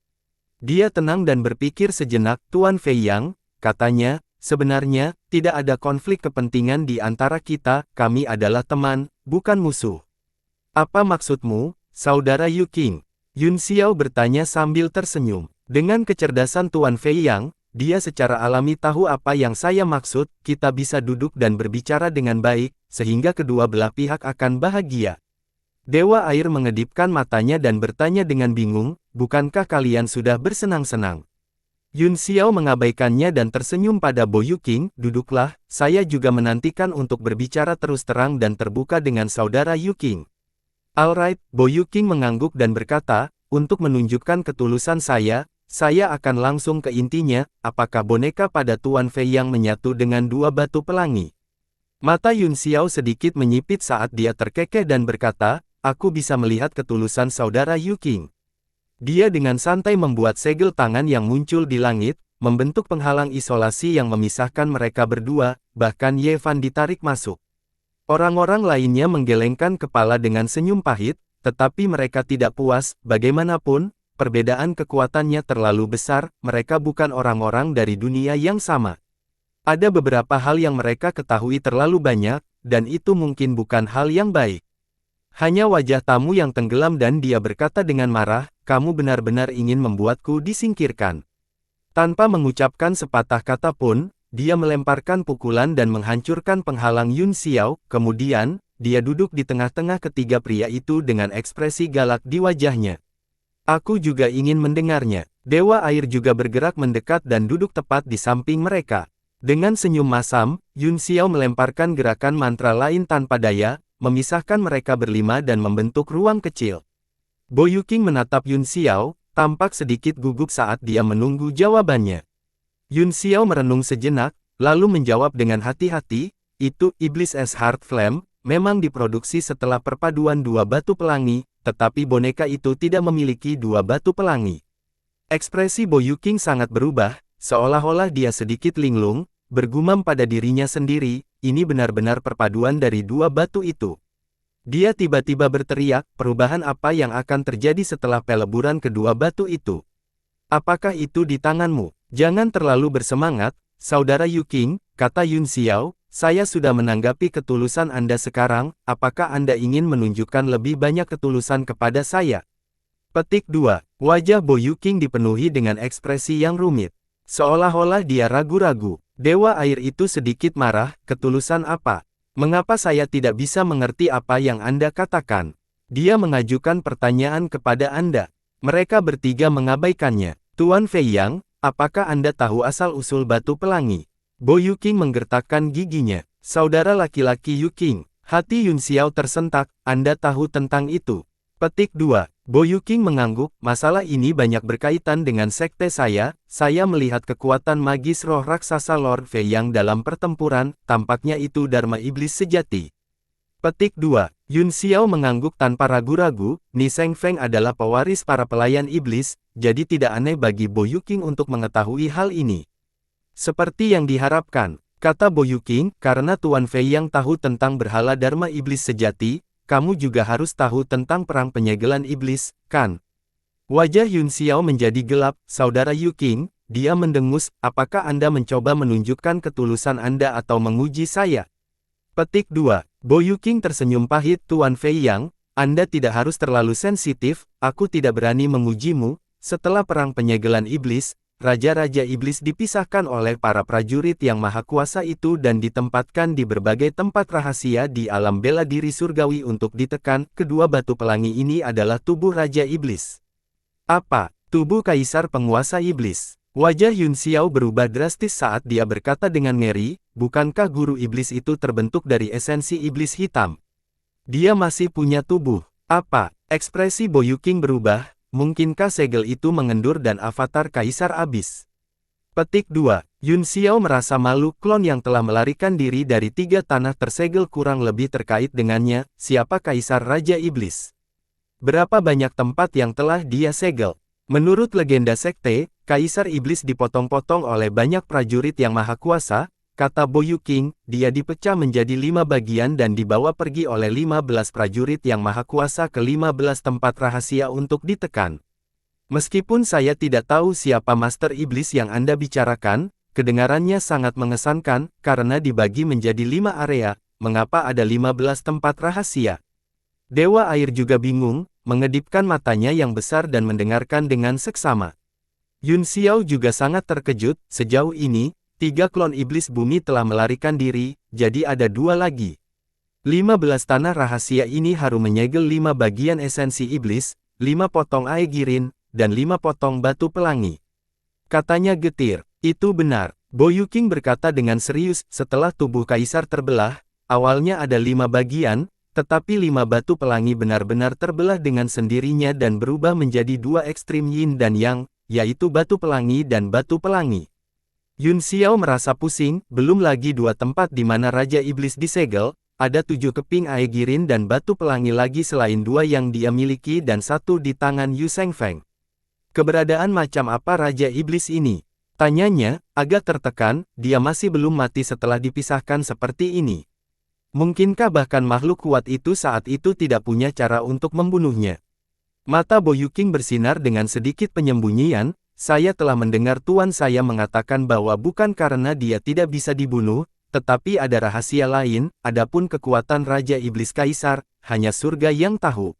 Dia tenang dan berpikir sejenak, "Tuan Fei Yang," katanya, "sebenarnya, tidak ada konflik kepentingan di antara kita, kami adalah teman, bukan musuh." "Apa maksudmu, Saudara Yuking?" Yun Xiao bertanya sambil tersenyum. Dengan kecerdasan Tuan Fei Yang, dia secara alami tahu apa yang saya maksud, kita bisa duduk dan berbicara dengan baik, sehingga kedua belah pihak akan bahagia. Dewa Air mengedipkan matanya dan bertanya dengan bingung, "Bukankah kalian sudah bersenang-senang?" Yun Xiao mengabaikannya dan tersenyum pada Bo Yuking, "Duduklah, saya juga menantikan untuk berbicara terus terang dan terbuka dengan Saudara Yuking." "Alright," Bo Yuking mengangguk dan berkata, untuk menunjukkan ketulusan saya akan langsung ke intinya, apakah boneka pada Tuan Fei yang menyatu dengan dua batu pelangi? Mata Yun Xiao sedikit menyipit saat dia terkekeh dan berkata, aku bisa melihat ketulusan saudara Yu Qing. Dia dengan santai membuat segel tangan yang muncul di langit, membentuk penghalang isolasi yang memisahkan mereka berdua, bahkan Ye Fan ditarik masuk. Orang-orang lainnya menggelengkan kepala dengan senyum pahit, tetapi mereka tidak puas, bagaimanapun, perbedaan kekuatannya terlalu besar, mereka bukan orang-orang dari dunia yang sama. Ada beberapa hal yang mereka ketahui terlalu banyak, dan itu mungkin bukan hal yang baik. Hanya wajah tamu yang tenggelam dan dia berkata dengan marah, kamu benar-benar ingin membuatku disingkirkan. Tanpa mengucapkan sepatah kata pun, dia melemparkan pukulan dan menghancurkan penghalang Yun Xiao, kemudian, dia duduk di tengah-tengah ketiga pria itu dengan ekspresi galak di wajahnya. Aku juga ingin mendengarnya. Dewa air juga bergerak mendekat dan duduk tepat di samping mereka. Dengan senyum masam, Yun Xiao melemparkan gerakan mantra lain tanpa daya, memisahkan mereka berlima dan membentuk ruang kecil. Bo Yuqing menatap Yun Xiao, tampak sedikit gugup saat dia menunggu jawabannya. Yun Xiao merenung sejenak, lalu menjawab dengan hati-hati, itu Iblis Es Heart Flame, memang diproduksi setelah perpaduan dua batu pelangi, tetapi boneka itu tidak memiliki dua batu pelangi. Ekspresi Bo Yuqing sangat berubah, seolah-olah dia sedikit linglung, bergumam pada dirinya sendiri, ini benar-benar perpaduan dari dua batu itu. Dia tiba-tiba berteriak, perubahan apa yang akan terjadi setelah peleburan kedua batu itu? Apakah itu di tanganmu? Jangan terlalu bersemangat, saudara Yu Qing, kata Yun Xiao, saya sudah menanggapi ketulusan Anda sekarang, apakah Anda ingin menunjukkan lebih banyak ketulusan kepada saya? Petik 2. Wajah Bo Yuqing dipenuhi dengan ekspresi yang rumit. Seolah-olah dia ragu-ragu. Dewa air itu sedikit marah, ketulusan apa? Mengapa saya tidak bisa mengerti apa yang Anda katakan? Dia mengajukan pertanyaan kepada Anda. Mereka bertiga mengabaikannya. Tuan Fei Yang, apakah Anda tahu asal-usul batu pelangi? Bo Yuqing menggertakkan giginya. Saudara laki-laki Yu Qing, hati Yun Xiao tersentak, Anda tahu tentang itu. Petik 2. Bo Yuqing mengangguk, masalah ini banyak berkaitan dengan sekte saya melihat kekuatan magis roh raksasa Lord Fei Yang dalam pertempuran, tampaknya itu Dharma Iblis sejati. Petik 2. Yun Xiao mengangguk tanpa ragu-ragu, Ni Sheng Feng adalah pewaris para pelayan iblis, jadi tidak aneh bagi Bo Yuqing untuk mengetahui hal ini. Seperti yang diharapkan, kata Bo Yuqing, karena Tuan Fei Yang tahu tentang berhala Dharma Iblis sejati, kamu juga harus tahu tentang perang penyegelan iblis, kan? Wajah Yun Xiao menjadi gelap, saudara Yu Qing, dia mendengus, apakah Anda mencoba menunjukkan ketulusan Anda atau menguji saya? Petik 2. Bo Yuqing tersenyum pahit, Tuan Fei Yang, Anda tidak harus terlalu sensitif, aku tidak berani mengujimu, setelah perang penyegelan iblis, Raja-Raja Iblis dipisahkan oleh para prajurit yang maha kuasa itu dan ditempatkan di berbagai tempat rahasia di alam bela diri surgawi untuk ditekan. Kedua batu pelangi ini adalah tubuh Raja Iblis. Apa? Tubuh Kaisar Penguasa Iblis. Wajah Yun Xiao berubah drastis saat dia berkata dengan ngeri, bukankah guru iblis itu terbentuk dari esensi iblis hitam? Dia masih punya tubuh. Apa? Ekspresi Bo Yuqing berubah. Mungkinkah segel itu mengendur dan avatar Kaisar Abis? Petik 2. Yun Xiao merasa malu, klon yang telah melarikan diri dari 3 tanah tersegel kurang lebih terkait dengannya, siapa Kaisar Raja Iblis? Berapa banyak tempat yang telah dia segel? Menurut legenda sekte, Kaisar Iblis dipotong-potong oleh banyak prajurit yang maha kuasa, kata Bo Yuqing, dia dipecah menjadi 5 bagian dan dibawa pergi oleh 15 prajurit yang maha kuasa ke 15 tempat rahasia untuk ditekan. Meskipun saya tidak tahu siapa Master Iblis yang Anda bicarakan, kedengarannya sangat mengesankan, karena dibagi menjadi 5 area, mengapa ada 15 tempat rahasia? Dewa air juga bingung, mengedipkan matanya yang besar dan mendengarkan dengan seksama. Yun Xiao juga sangat terkejut, sejauh ini, 3 klon iblis bumi telah melarikan diri, jadi ada 2 lagi. 15 tanah rahasia ini harus menyegel 5 bagian esensi iblis, 5 potong aegirin, dan 5 potong batu pelangi. Katanya getir, itu benar. Bo Yuqing berkata dengan serius, setelah tubuh Kaisar terbelah, awalnya ada 5 bagian, Tetapi 5 batu pelangi benar-benar terbelah dengan sendirinya dan berubah menjadi 2 ekstrim yin dan yang, yaitu batu pelangi dan batu pelangi. Yun Xiao merasa pusing, belum lagi 2 tempat di mana Raja Iblis disegel, ada 7 keping Aegirin dan batu pelangi lagi selain 2 yang dia miliki dan 1 di tangan Yu Shengfeng. Keberadaan macam apa Raja Iblis ini? Tanyanya, agak tertekan, dia masih belum mati setelah dipisahkan seperti ini. Mungkinkah bahkan makhluk kuat itu saat itu tidak punya cara untuk membunuhnya? Mata Bo Yuking bersinar dengan sedikit penyembunyian. Saya telah mendengar tuan saya mengatakan bahwa bukan karena dia tidak bisa dibunuh, tetapi ada rahasia lain, adapun kekuatan Raja Iblis Kaisar, hanya surga yang tahu.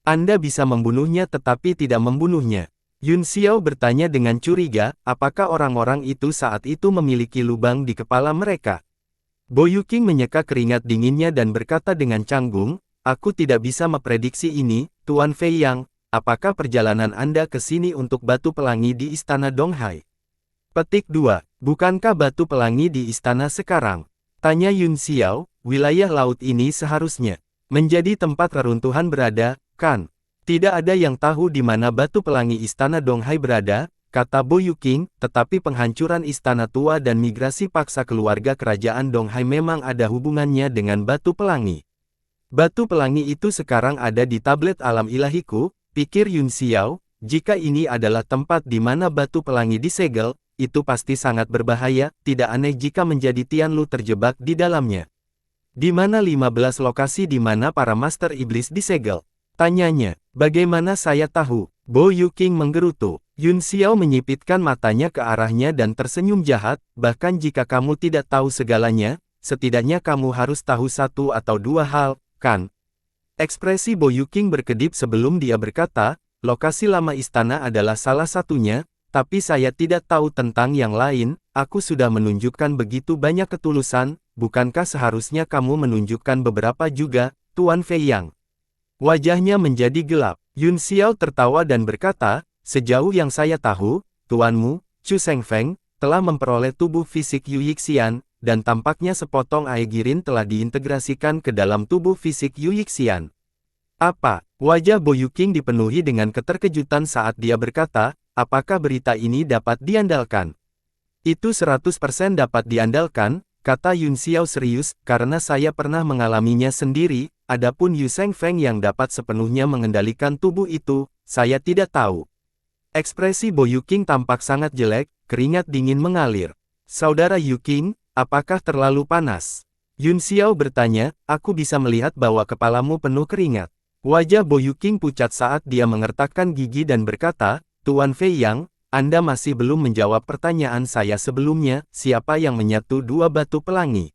Anda bisa membunuhnya tetapi tidak membunuhnya. Yun Xiao bertanya dengan curiga, apakah orang-orang itu saat itu memiliki lubang di kepala mereka? Bo Yuking menyeka keringat dinginnya dan berkata dengan canggung, aku tidak bisa memprediksi ini, Tuan Fei Yang. Apakah perjalanan Anda ke sini untuk batu pelangi di Istana Donghai? Petik 2. Bukankah batu pelangi di istana sekarang? Tanya Yun Xiao, wilayah laut ini seharusnya menjadi tempat reruntuhan berada, kan? Tidak ada yang tahu di mana batu pelangi Istana Donghai berada, kata Bo Yuking, tetapi penghancuran istana tua dan migrasi paksa keluarga kerajaan Donghai memang ada hubungannya dengan batu pelangi. Batu pelangi itu sekarang ada di tablet alam ilahiku, pikir Yun Xiao, jika ini adalah tempat di mana batu pelangi disegel, itu pasti sangat berbahaya, tidak aneh jika menjadi Tianlu terjebak di dalamnya. Di mana 15 lokasi di mana para Master Iblis disegel? Tanyanya, bagaimana saya tahu? Bo Yuking menggerutu. Yun Xiao menyipitkan matanya ke arahnya dan tersenyum jahat, bahkan jika kamu tidak tahu segalanya, setidaknya kamu harus tahu 1 atau 2 hal, kan? Ekspresi Bo Yuking berkedip sebelum dia berkata, lokasi lama istana adalah salah satunya, tapi saya tidak tahu tentang yang lain, aku sudah menunjukkan begitu banyak ketulusan, bukankah seharusnya kamu menunjukkan beberapa juga, Tuan Fei Yang? Wajahnya menjadi gelap. Yun Xiao tertawa dan berkata, sejauh yang saya tahu, tuanmu, Chu Shengfeng, telah memperoleh tubuh fisik Yu Yixian, dan tampaknya sepotong Aegirin telah diintegrasikan ke dalam tubuh fisik Yu Yixian. Apa? Wajah Bo Yuking dipenuhi dengan keterkejutan saat dia berkata, apakah berita ini dapat diandalkan? Itu 100% dapat diandalkan, kata Yun Xiao serius, karena saya pernah mengalaminya sendiri, adapun Yu Shengfeng yang dapat sepenuhnya mengendalikan tubuh itu, saya tidak tahu. Ekspresi Bo Yuking tampak sangat jelek, keringat dingin mengalir. Saudara Yuking, apakah terlalu panas? Yun Xiao bertanya, aku bisa melihat bahwa kepalamu penuh keringat. Wajah Bo Yuking pucat saat dia mengertakkan gigi dan berkata, Tuan Fei Yang, Anda masih belum menjawab pertanyaan saya sebelumnya, siapa yang menyatu 2 batu pelangi?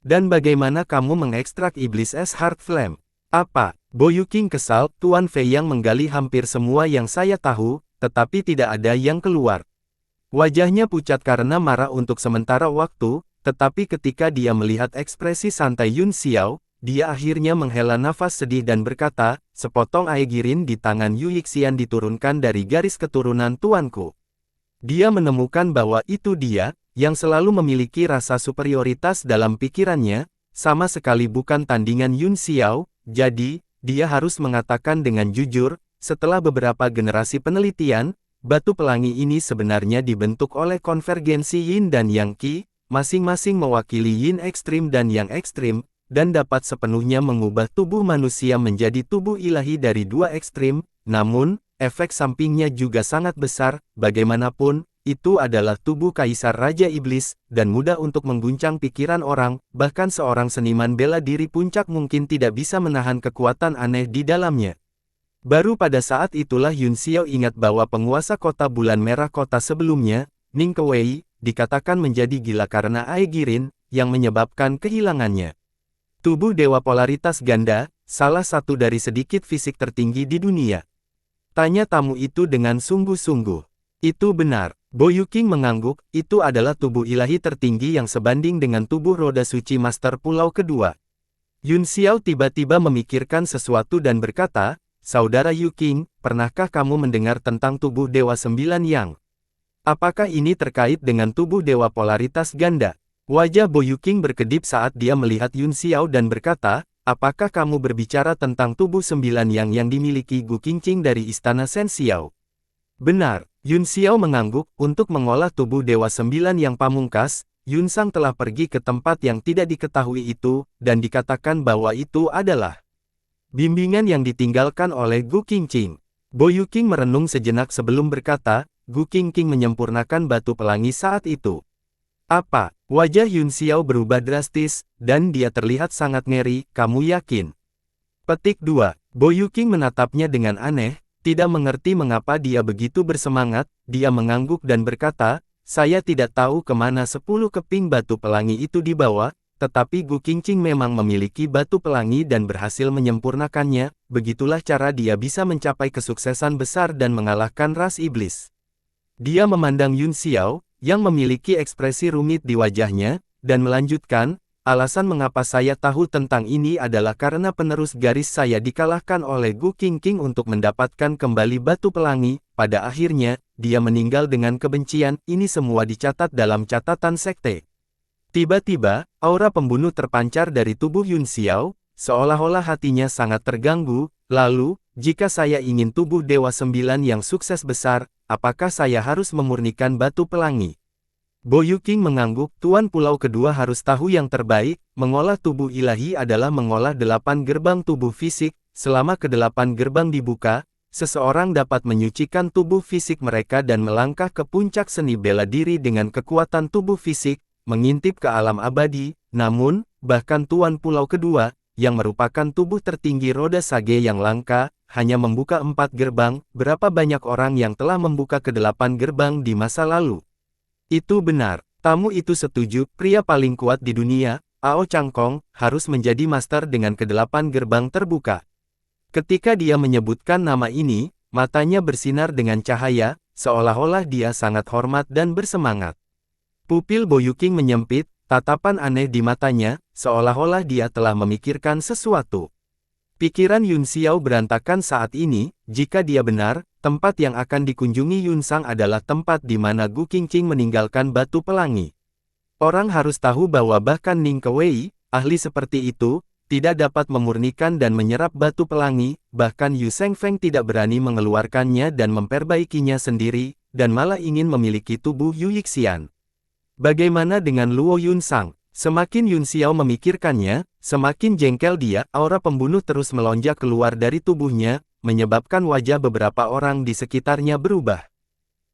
Dan bagaimana kamu mengekstrak iblis es Heart Flame? Apa? Bo Yuking kesal, Tuan Fei Yang menggali hampir semua yang saya tahu, tetapi tidak ada yang keluar. Wajahnya pucat karena marah untuk sementara waktu, tetapi ketika dia melihat ekspresi santai Yun Xiao, dia akhirnya menghela nafas sedih dan berkata, sepotong Aegirin di tangan Yu Yixian diturunkan dari garis keturunan tuanku. Dia menemukan bahwa itu dia, yang selalu memiliki rasa superioritas dalam pikirannya, sama sekali bukan tandingan Yun Xiao, jadi, dia harus mengatakan dengan jujur, setelah beberapa generasi penelitian, batu pelangi ini sebenarnya dibentuk oleh konvergensi Yin dan Yang Qi, masing-masing mewakili Yin ekstrim dan Yang ekstrim, dan dapat sepenuhnya mengubah tubuh manusia menjadi tubuh ilahi dari 2 ekstrim, namun, efek sampingnya juga sangat besar, bagaimanapun, itu adalah tubuh Kaisar Raja Iblis, dan mudah untuk mengguncang pikiran orang, bahkan seorang seniman bela diri puncak mungkin tidak bisa menahan kekuatan aneh di dalamnya. Baru pada saat itulah Yun Xiao ingat bahwa penguasa kota bulan merah kota sebelumnya, Ning Kewei, dikatakan menjadi gila karena Aegirin, yang menyebabkan kehilangannya. Tubuh Dewa Polaritas Ganda, salah satu dari sedikit fisik tertinggi di dunia. Tanya tamu itu dengan sungguh-sungguh. Itu benar. Bo Yuking mengangguk, itu adalah tubuh ilahi tertinggi yang sebanding dengan tubuh roda suci Master Pulau Kedua. Yun Xiao tiba-tiba memikirkan sesuatu dan berkata, Saudara Yuking, pernahkah kamu mendengar tentang tubuh Dewa Sembilan Yang? Apakah ini terkait dengan tubuh Dewa Polaritas Ganda? Wajah Bo Yuking berkedip saat dia melihat Yun Xiao dan berkata, apakah kamu berbicara tentang tubuh 9 yang dimiliki Gu Qingqing dari Istana Shen Xiao? Benar, Yun Xiao mengangguk. Untuk mengolah tubuh Dewa 9 yang pamungkas, Yun Sang telah pergi ke tempat yang tidak diketahui itu, dan dikatakan bahwa itu adalah bimbingan yang ditinggalkan oleh Gu Qingqing. Bo Yuqing merenung sejenak sebelum berkata, Gu Qingqing menyempurnakan batu pelangi saat itu. Apa? Wajah Yun Xiao berubah drastis, dan dia terlihat sangat ngeri. Kamu yakin? Petik 2. Bo Yuqing menatapnya dengan aneh, tidak mengerti mengapa dia begitu bersemangat. Dia mengangguk dan berkata, saya tidak tahu kemana 10 keping batu pelangi itu dibawa, tetapi Gu Qingqing memang memiliki batu pelangi dan berhasil menyempurnakannya. Begitulah cara dia bisa mencapai kesuksesan besar dan mengalahkan ras iblis. Dia memandang Yun Xiao, yang memiliki ekspresi rumit di wajahnya, dan melanjutkan, alasan mengapa saya tahu tentang ini adalah karena penerus garis saya dikalahkan oleh Gu Qingqing untuk mendapatkan kembali batu pelangi. Pada akhirnya, dia meninggal dengan kebencian. Ini semua dicatat dalam catatan sekte. Tiba-tiba, aura pembunuh terpancar dari tubuh Yun Xiao, seolah-olah hatinya sangat terganggu. Lalu, jika saya ingin tubuh Dewa 9 yang sukses besar, apakah saya harus memurnikan batu pelangi? Bo Yuqing mengangguk. Tuan Pulau Kedua harus tahu yang terbaik. Mengolah tubuh ilahi adalah mengolah 8 gerbang tubuh fisik. Selama ke-8 gerbang dibuka, seseorang dapat menyucikan tubuh fisik mereka dan melangkah ke puncak seni bela diri dengan kekuatan tubuh fisik, mengintip ke alam abadi. Namun, bahkan Tuan Pulau Kedua, yang merupakan tubuh tertinggi roda sage yang langka, hanya membuka 4 gerbang. Berapa banyak orang yang telah membuka ke-8 gerbang di masa lalu? Itu benar, tamu itu setuju. Pria paling kuat di dunia, Ao Changkong, harus menjadi master dengan ke-8 gerbang terbuka. Ketika dia menyebutkan nama ini, matanya bersinar dengan cahaya, seolah-olah dia sangat hormat dan bersemangat. Pupil Bo Yuqing menyempit, tatapan aneh di matanya, seolah-olah dia telah memikirkan sesuatu. Pikiran Yun Xiao berantakan saat ini. Jika dia benar, tempat yang akan dikunjungi Yun Sang adalah tempat di mana Gu Qingqing meninggalkan batu pelangi. Orang harus tahu bahwa bahkan Ning Kewei, ahli seperti itu, tidak dapat memurnikan dan menyerap batu pelangi. Bahkan Yu Shengfeng tidak berani mengeluarkannya dan memperbaikinya sendiri, dan malah ingin memiliki tubuh Yu Yixian. Bagaimana dengan Luo Yun Sang? Semakin Yun Xiao memikirkannya, semakin jengkel dia. Aura pembunuh terus melonjak keluar dari tubuhnya, menyebabkan wajah beberapa orang di sekitarnya berubah.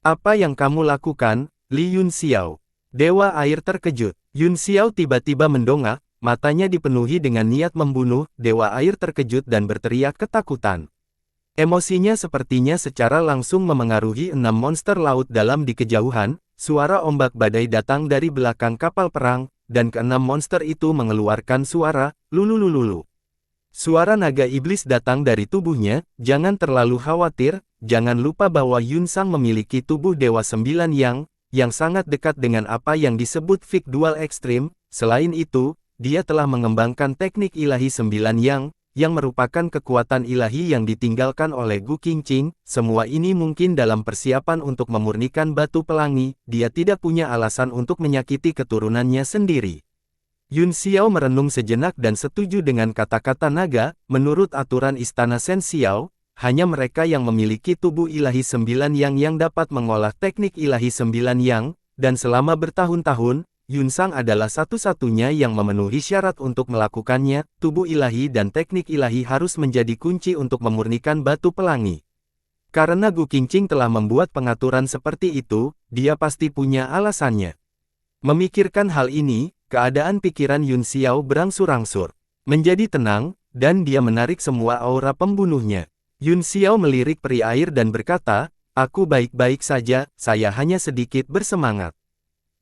Apa yang kamu lakukan, Li Yun Xiao? Dewa air terkejut. Yun Xiao tiba-tiba mendongak, matanya dipenuhi dengan niat membunuh. Dewa air terkejut dan berteriak ketakutan. Emosinya sepertinya secara langsung memengaruhi 6 monster laut dalam di kejauhan. Suara ombak badai datang dari belakang kapal perang, dan ke-6 monster itu mengeluarkan suara, lululululu. Suara naga iblis datang dari tubuhnya. Jangan terlalu khawatir, jangan lupa bahwa Yun Sang memiliki tubuh Dewa 9 yang sangat dekat dengan apa yang disebut Fik Dual Ekstrim. Selain itu, dia telah mengembangkan teknik ilahi 9 yang merupakan kekuatan ilahi yang ditinggalkan oleh Gu Qingqing. Semua ini mungkin dalam persiapan untuk memurnikan batu pelangi. Dia tidak punya alasan untuk menyakiti keturunannya sendiri. Yun Xiao merenung sejenak dan setuju dengan kata-kata naga. Menurut aturan Istana Shen Xiao, hanya mereka yang memiliki tubuh ilahi 9 yang dapat mengolah teknik ilahi 9 dan selama bertahun-tahun, Yun Sang adalah satu-satunya yang memenuhi syarat untuk melakukannya. Tubuh ilahi dan teknik ilahi harus menjadi kunci untuk memurnikan batu pelangi. Karena Gu Qingqing telah membuat pengaturan seperti itu, dia pasti punya alasannya. Memikirkan hal ini, keadaan pikiran Yun Xiao berangsur-angsur menjadi tenang, dan dia menarik semua aura pembunuhnya. Yun Xiao melirik peri air dan berkata, aku baik-baik saja, saya hanya sedikit bersemangat.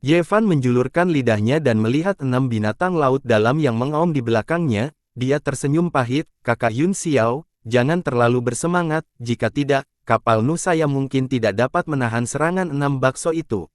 Ye Fan menjulurkan lidahnya dan melihat 6 binatang laut dalam yang mengaum di belakangnya. Dia tersenyum pahit. Kakak Yun Xiao, jangan terlalu bersemangat, jika tidak, kapal Nu saya mungkin tidak dapat menahan serangan 6 bakso itu.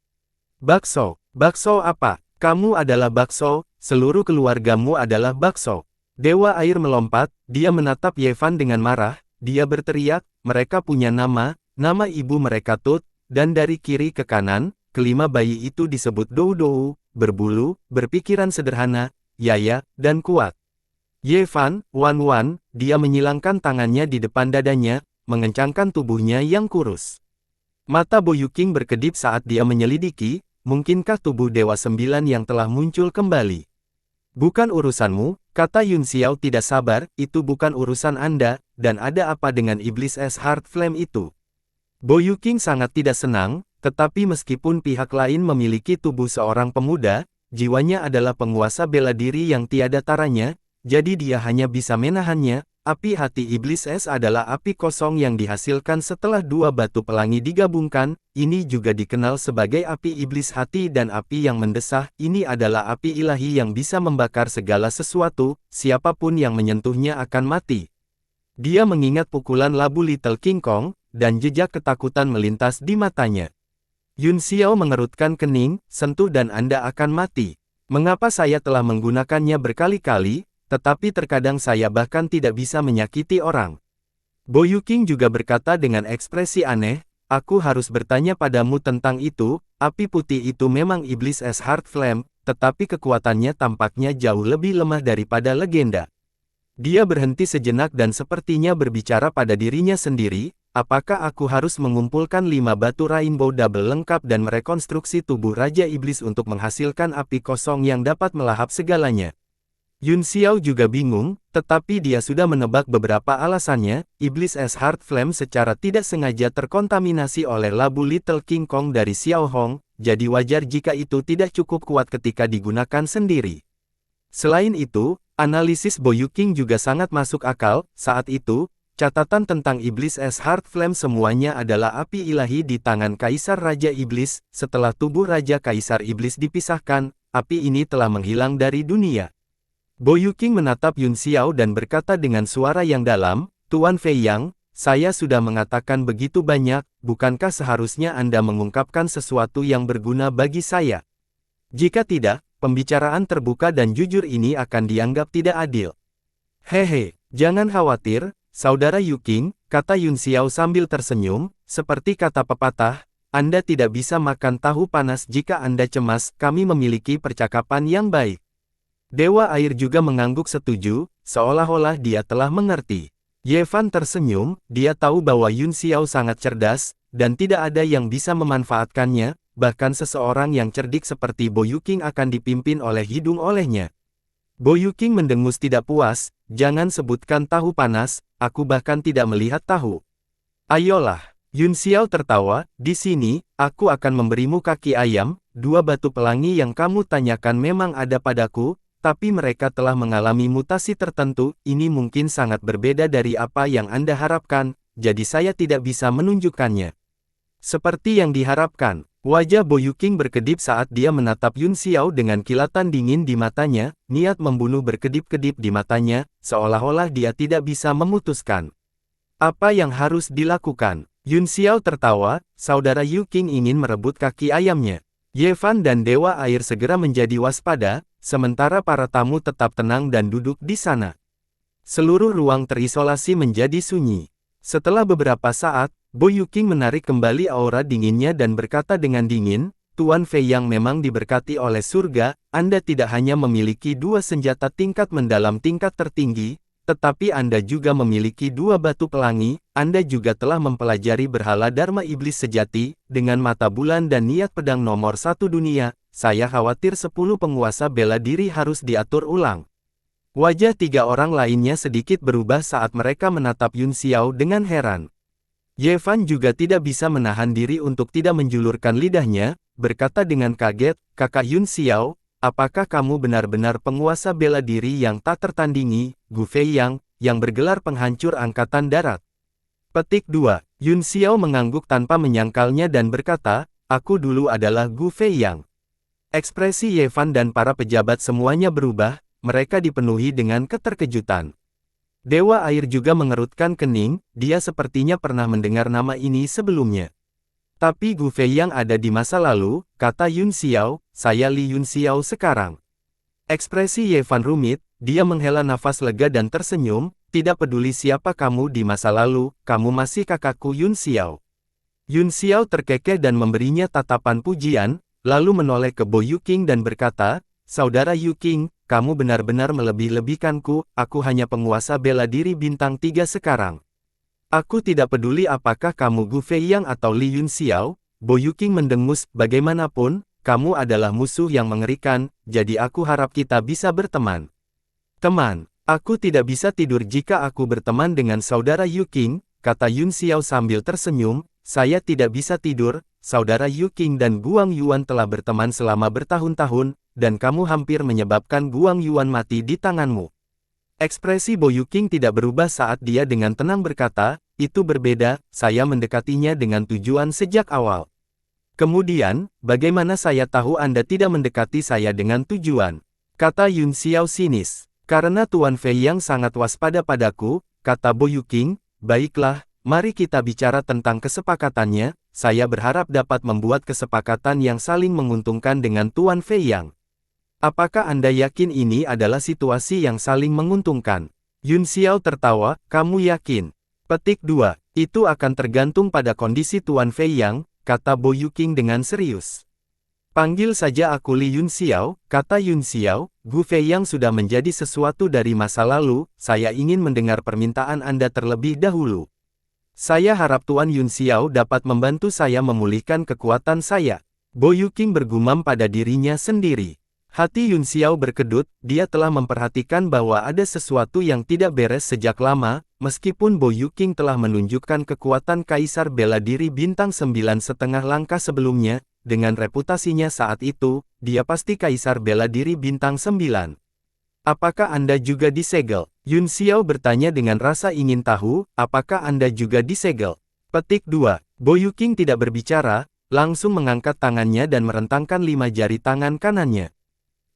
Bakso? Bakso apa? Kamu adalah bakso, seluruh keluargamu adalah bakso. Dewa air melompat, dia menatap Ye Fan dengan marah. Dia berteriak, mereka punya nama ibu mereka Tut, dan dari kiri ke kanan, kelima bayi itu disebut Dou Dou, berbulu, berpikiran sederhana, yaya, dan kuat. Ye Fan, Wan, dia menyilangkan tangannya di depan dadanya, mengencangkan tubuhnya yang kurus. Mata Bo Yuking berkedip saat dia menyelidiki, mungkinkah tubuh Dewa Sembilan yang telah muncul kembali? Bukan urusanmu, kata Yun Xiao tidak sabar, itu bukan urusan Anda, dan ada apa dengan iblis es Heart Flame itu? Bo Yuking sangat tidak senang, tetapi meskipun pihak lain memiliki tubuh seorang pemuda, jiwanya adalah penguasa bela diri yang tiada taranya, jadi dia hanya bisa menahannya. Api hati iblis es adalah api kosong yang dihasilkan setelah dua batu pelangi digabungkan, ini juga dikenal sebagai api iblis hati dan api yang mendesah, ini adalah api ilahi yang bisa membakar segala sesuatu, siapapun yang menyentuhnya akan mati. Dia mengingat pukulan labu Little King Kong, dan jejak ketakutan melintas di matanya. Yun Xiao mengerutkan kening, sentuh dan Anda akan mati. Mengapa saya telah menggunakannya berkali-kali? Tetapi terkadang saya bahkan tidak bisa menyakiti orang. Bo Yuking juga berkata dengan ekspresi aneh, aku harus bertanya padamu tentang itu, api putih itu memang iblis es Heart Flame, tetapi kekuatannya tampaknya jauh lebih lemah daripada legenda. Dia berhenti sejenak dan sepertinya berbicara pada dirinya sendiri, apakah aku harus mengumpulkan 5 batu Rainbow Double lengkap dan merekonstruksi tubuh Raja Iblis untuk menghasilkan api kosong yang dapat melahap segalanya? Yun Xiao juga bingung, tetapi dia sudah menebak beberapa alasannya. Iblis es Heart Flame secara tidak sengaja terkontaminasi oleh labu Little King Kong dari Xiao Hong, jadi wajar jika itu tidak cukup kuat ketika digunakan sendiri. Selain itu, analisis Bo Yuking juga sangat masuk akal. Saat itu, catatan tentang iblis es Heart Flame semuanya adalah api ilahi di tangan Kaisar Raja Iblis. Setelah tubuh Raja Kaisar Iblis dipisahkan, api ini telah menghilang dari dunia. Bo Yuking menatap Yun Xiao dan berkata dengan suara yang dalam, Tuan Fei Yang, saya sudah mengatakan begitu banyak, bukankah seharusnya Anda mengungkapkan sesuatu yang berguna bagi saya? Jika tidak, pembicaraan terbuka dan jujur ini akan dianggap tidak adil. Hehe, jangan khawatir, Saudara Yuking, kata Yun Xiao sambil tersenyum, seperti kata pepatah, Anda tidak bisa makan tahu panas jika Anda cemas, kami memiliki percakapan yang baik. Dewa Air juga mengangguk setuju, seolah-olah dia telah mengerti. Ye Fan tersenyum, dia tahu bahwa Yun Xiao sangat cerdas, dan tidak ada yang bisa memanfaatkannya, bahkan seseorang yang cerdik seperti Bo Yuking akan dipimpin oleh hidung olehnya. Bo Yuking mendengus tidak puas, jangan sebutkan tahu panas, aku bahkan tidak melihat tahu. Ayolah, Yun Xiao tertawa, di sini, aku akan memberimu kaki ayam, 2 batu pelangi yang kamu tanyakan memang ada padaku, tapi mereka telah mengalami mutasi tertentu, ini mungkin sangat berbeda dari apa yang Anda harapkan, jadi saya tidak bisa menunjukkannya. Seperti yang diharapkan, wajah Bo Yuking berkedip saat dia menatap Yun Xiao dengan kilatan dingin di matanya, niat membunuh berkedip-kedip di matanya, seolah-olah dia tidak bisa memutuskan. Apa yang harus dilakukan? Yun Xiao tertawa, saudara Yuking ingin merebut kaki ayamnya. Ye Fan dan Dewa Air segera menjadi waspada, sementara para tamu tetap tenang dan duduk di sana. Seluruh ruang terisolasi menjadi sunyi. Setelah beberapa saat, Bo Yuking menarik kembali aura dinginnya dan berkata dengan dingin, Tuan Fei yang memang diberkati oleh surga, Anda tidak hanya memiliki 2 senjata tingkat mendalam tingkat tertinggi, tetapi Anda juga memiliki 2 batu pelangi, Anda juga telah mempelajari berhala Dharma Iblis sejati, dengan mata bulan dan niat pedang nomor 1 dunia, saya khawatir 10 penguasa bela diri harus diatur ulang. Wajah 3 orang lainnya sedikit berubah saat mereka menatap Yun Xiao dengan heran. Ye Fan juga tidak bisa menahan diri untuk tidak menjulurkan lidahnya, berkata dengan kaget, Kakak Yun Xiao, apakah kamu benar-benar penguasa bela diri yang tak tertandingi, Gu Fei yang bergelar penghancur angkatan darat? Petik 2. Yun Xiao mengangguk tanpa menyangkalnya dan berkata, aku dulu adalah Gu Fei Yang. Ekspresi Ye Fan dan para pejabat semuanya berubah, mereka dipenuhi dengan keterkejutan. Dewa Air juga mengerutkan kening, dia sepertinya pernah mendengar nama ini sebelumnya. Tapi Gu Fei yang ada di masa lalu, kata Yun Xiao, saya Li Yun Xiao sekarang. Ekspresi Ye Fan rumit, dia menghela nafas lega dan tersenyum, tidak peduli siapa kamu di masa lalu, kamu masih kakakku Yun Xiao. Yun Xiao terkekeh dan memberinya tatapan pujian, lalu menoleh ke Bo Yuking dan berkata, Saudara Yu Qing, kamu benar-benar melebih-lebihkanku, aku hanya penguasa bela diri bintang 3 sekarang. Aku tidak peduli apakah kamu Gu Feiyang atau Li Yunxiao, Bo Yuqing mendengus, bagaimanapun, kamu adalah musuh yang mengerikan, jadi aku harap kita bisa berteman. Teman, aku tidak bisa tidur jika aku berteman dengan saudara Yu Qing, kata Yunxiao sambil tersenyum, saya tidak bisa tidur, saudara Yu Qing dan Guang Yuan telah berteman selama bertahun-tahun, dan kamu hampir menyebabkan Guang Yuan mati di tanganmu. Ekspresi Bo Yuqing tidak berubah saat dia dengan tenang berkata, itu berbeda, saya mendekatinya dengan tujuan sejak awal. Kemudian, bagaimana saya tahu Anda tidak mendekati saya dengan tujuan? Kata Yunxiao sinis. Karena Tuan Feiyang sangat waspada padaku, kata Bo Yuqing, baiklah, mari kita bicara tentang kesepakatannya, saya berharap dapat membuat kesepakatan yang saling menguntungkan dengan Tuan Feiyang. Apakah Anda yakin ini adalah situasi yang saling menguntungkan? Yunxiao tertawa, kamu yakin? Petik 2. Itu akan tergantung pada kondisi Tuan Feiyang, kata Bo Yuqing dengan serius. Panggil saja aku Li Yunxiao, kata Yunxiao, Gu Feiyang sudah menjadi sesuatu dari masa lalu, saya ingin mendengar permintaan Anda terlebih dahulu. Saya harap Tuan Yunxiao dapat membantu saya memulihkan kekuatan saya. Bo Yuqing bergumam pada dirinya sendiri. Hati Yunxiao berkedut, dia telah memperhatikan bahwa ada sesuatu yang tidak beres sejak lama, meskipun Bo Yuqing telah menunjukkan kekuatan Kaisar Bela Diri Bintang 9,5 langkah sebelumnya, dengan reputasinya saat itu, dia pasti Kaisar Bela Diri Bintang 9. Apakah Anda juga disegel? Yunxiao bertanya dengan rasa ingin tahu, apakah Anda juga disegel? Petik 2. Bo Yuqing tidak berbicara, langsung mengangkat tangannya dan merentangkan 5 jari tangan kanannya.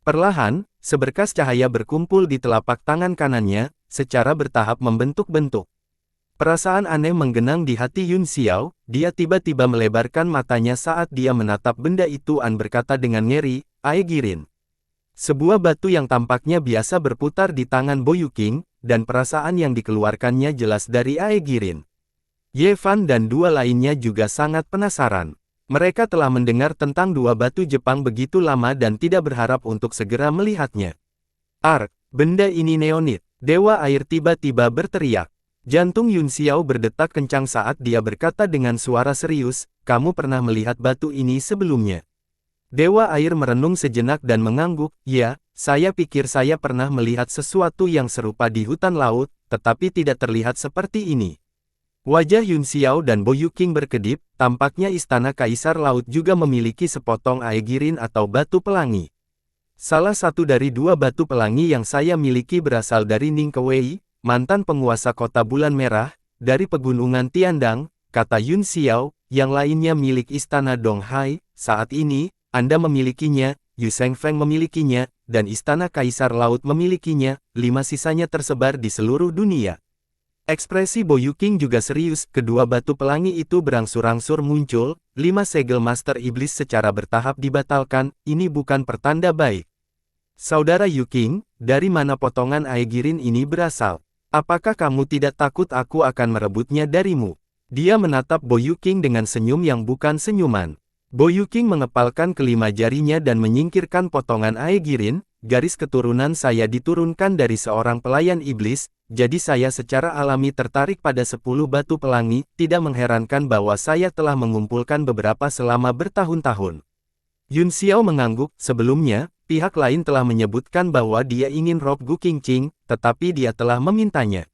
Perlahan, seberkas cahaya berkumpul di telapak tangan kanannya, secara bertahap membentuk-bentuk. Perasaan aneh menggenang di hati Yunxiao, dia tiba-tiba melebarkan matanya saat dia menatap benda itu dan berkata dengan ngeri, Aegirin. Sebuah batu yang tampaknya biasa berputar di tangan Bo Yuqing, dan perasaan yang dikeluarkannya jelas dari Aegirin. Ye Fan dan 2 lainnya juga sangat penasaran. Mereka telah mendengar tentang 2 batu Jepang begitu lama dan tidak berharap untuk segera melihatnya. Benda ini neonit. Dewa air tiba-tiba berteriak. Jantung Yunxiao berdetak kencang saat dia berkata dengan suara serius, kamu pernah melihat batu ini sebelumnya. Dewa air merenung sejenak dan mengangguk, ya, saya pikir saya pernah melihat sesuatu yang serupa di hutan laut, tetapi tidak terlihat seperti ini. Wajah Yunxiao dan Bo Yuqing berkedip, tampaknya istana Kaisar Laut juga memiliki sepotong aegirin atau batu pelangi. Salah satu dari 2 batu pelangi yang saya miliki berasal dari Ning Kewei, mantan penguasa kota Bulan Merah, dari pegunungan Tiandang, kata Yunxiao, yang lainnya milik istana Donghai, saat ini, Anda memilikinya, Yu Shengfeng memilikinya, dan istana Kaisar Laut memilikinya, 5 sisanya tersebar di seluruh dunia. Ekspresi Bo Yuqing juga serius, kedua batu pelangi itu berangsur-angsur muncul, 5 segel Master Iblis secara bertahap dibatalkan, ini bukan pertanda baik. Saudara Yu Qing, dari mana potongan aegirin ini berasal? Apakah kamu tidak takut aku akan merebutnya darimu? Dia menatap Bo Yuqing dengan senyum yang bukan senyuman. Bo Yuqing mengepalkan kelima jarinya dan menyingkirkan potongan aegirin, garis keturunan saya diturunkan dari seorang pelayan iblis, jadi saya secara alami tertarik pada 10 batu pelangi, tidak mengherankan bahwa saya telah mengumpulkan beberapa selama bertahun-tahun. Yunxiao mengangguk, sebelumnya, pihak lain telah menyebutkan bahwa dia ingin rob Gu Qingqing, tetapi dia telah memintanya.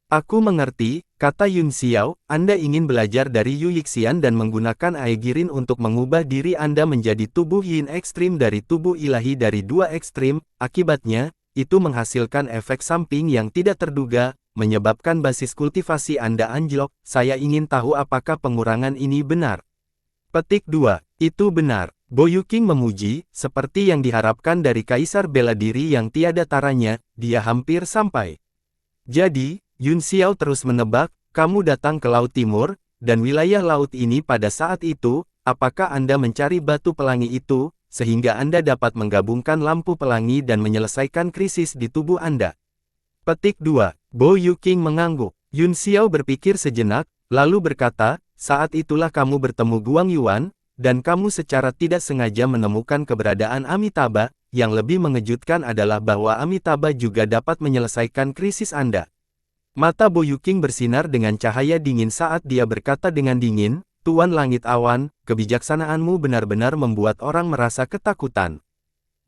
Aku mengerti, kata Yunxiao, Anda ingin belajar dari Yu Yixian dan menggunakan aegirin untuk mengubah diri Anda menjadi tubuh yin ekstrim dari tubuh ilahi dari 2 ekstrim, akibatnya, itu menghasilkan efek samping yang tidak terduga, menyebabkan basis kultivasi Anda anjlok, saya ingin tahu apakah pengurangan ini benar. Petik 2, itu benar. Bo Yuqing memuji, seperti yang diharapkan dari Kaisar Bela Diri yang tiada taranya, dia hampir sampai. Jadi, Yunxiao terus menebak, kamu datang ke Laut Timur, dan wilayah laut ini pada saat itu, apakah Anda mencari batu pelangi itu, sehingga Anda dapat menggabungkan lampu pelangi dan menyelesaikan krisis di tubuh Anda? Petik 2. Bo Yuqing mengangguk. Yunxiao berpikir sejenak, lalu berkata, saat itulah kamu bertemu Guang Yuan, dan kamu secara tidak sengaja menemukan keberadaan Amitabha. Yang lebih mengejutkan adalah bahwa Amitabha juga dapat menyelesaikan krisis Anda. Mata Boyuking bersinar dengan cahaya dingin saat dia berkata dengan dingin, Tuan Langit Awan, kebijaksanaanmu benar-benar membuat orang merasa ketakutan.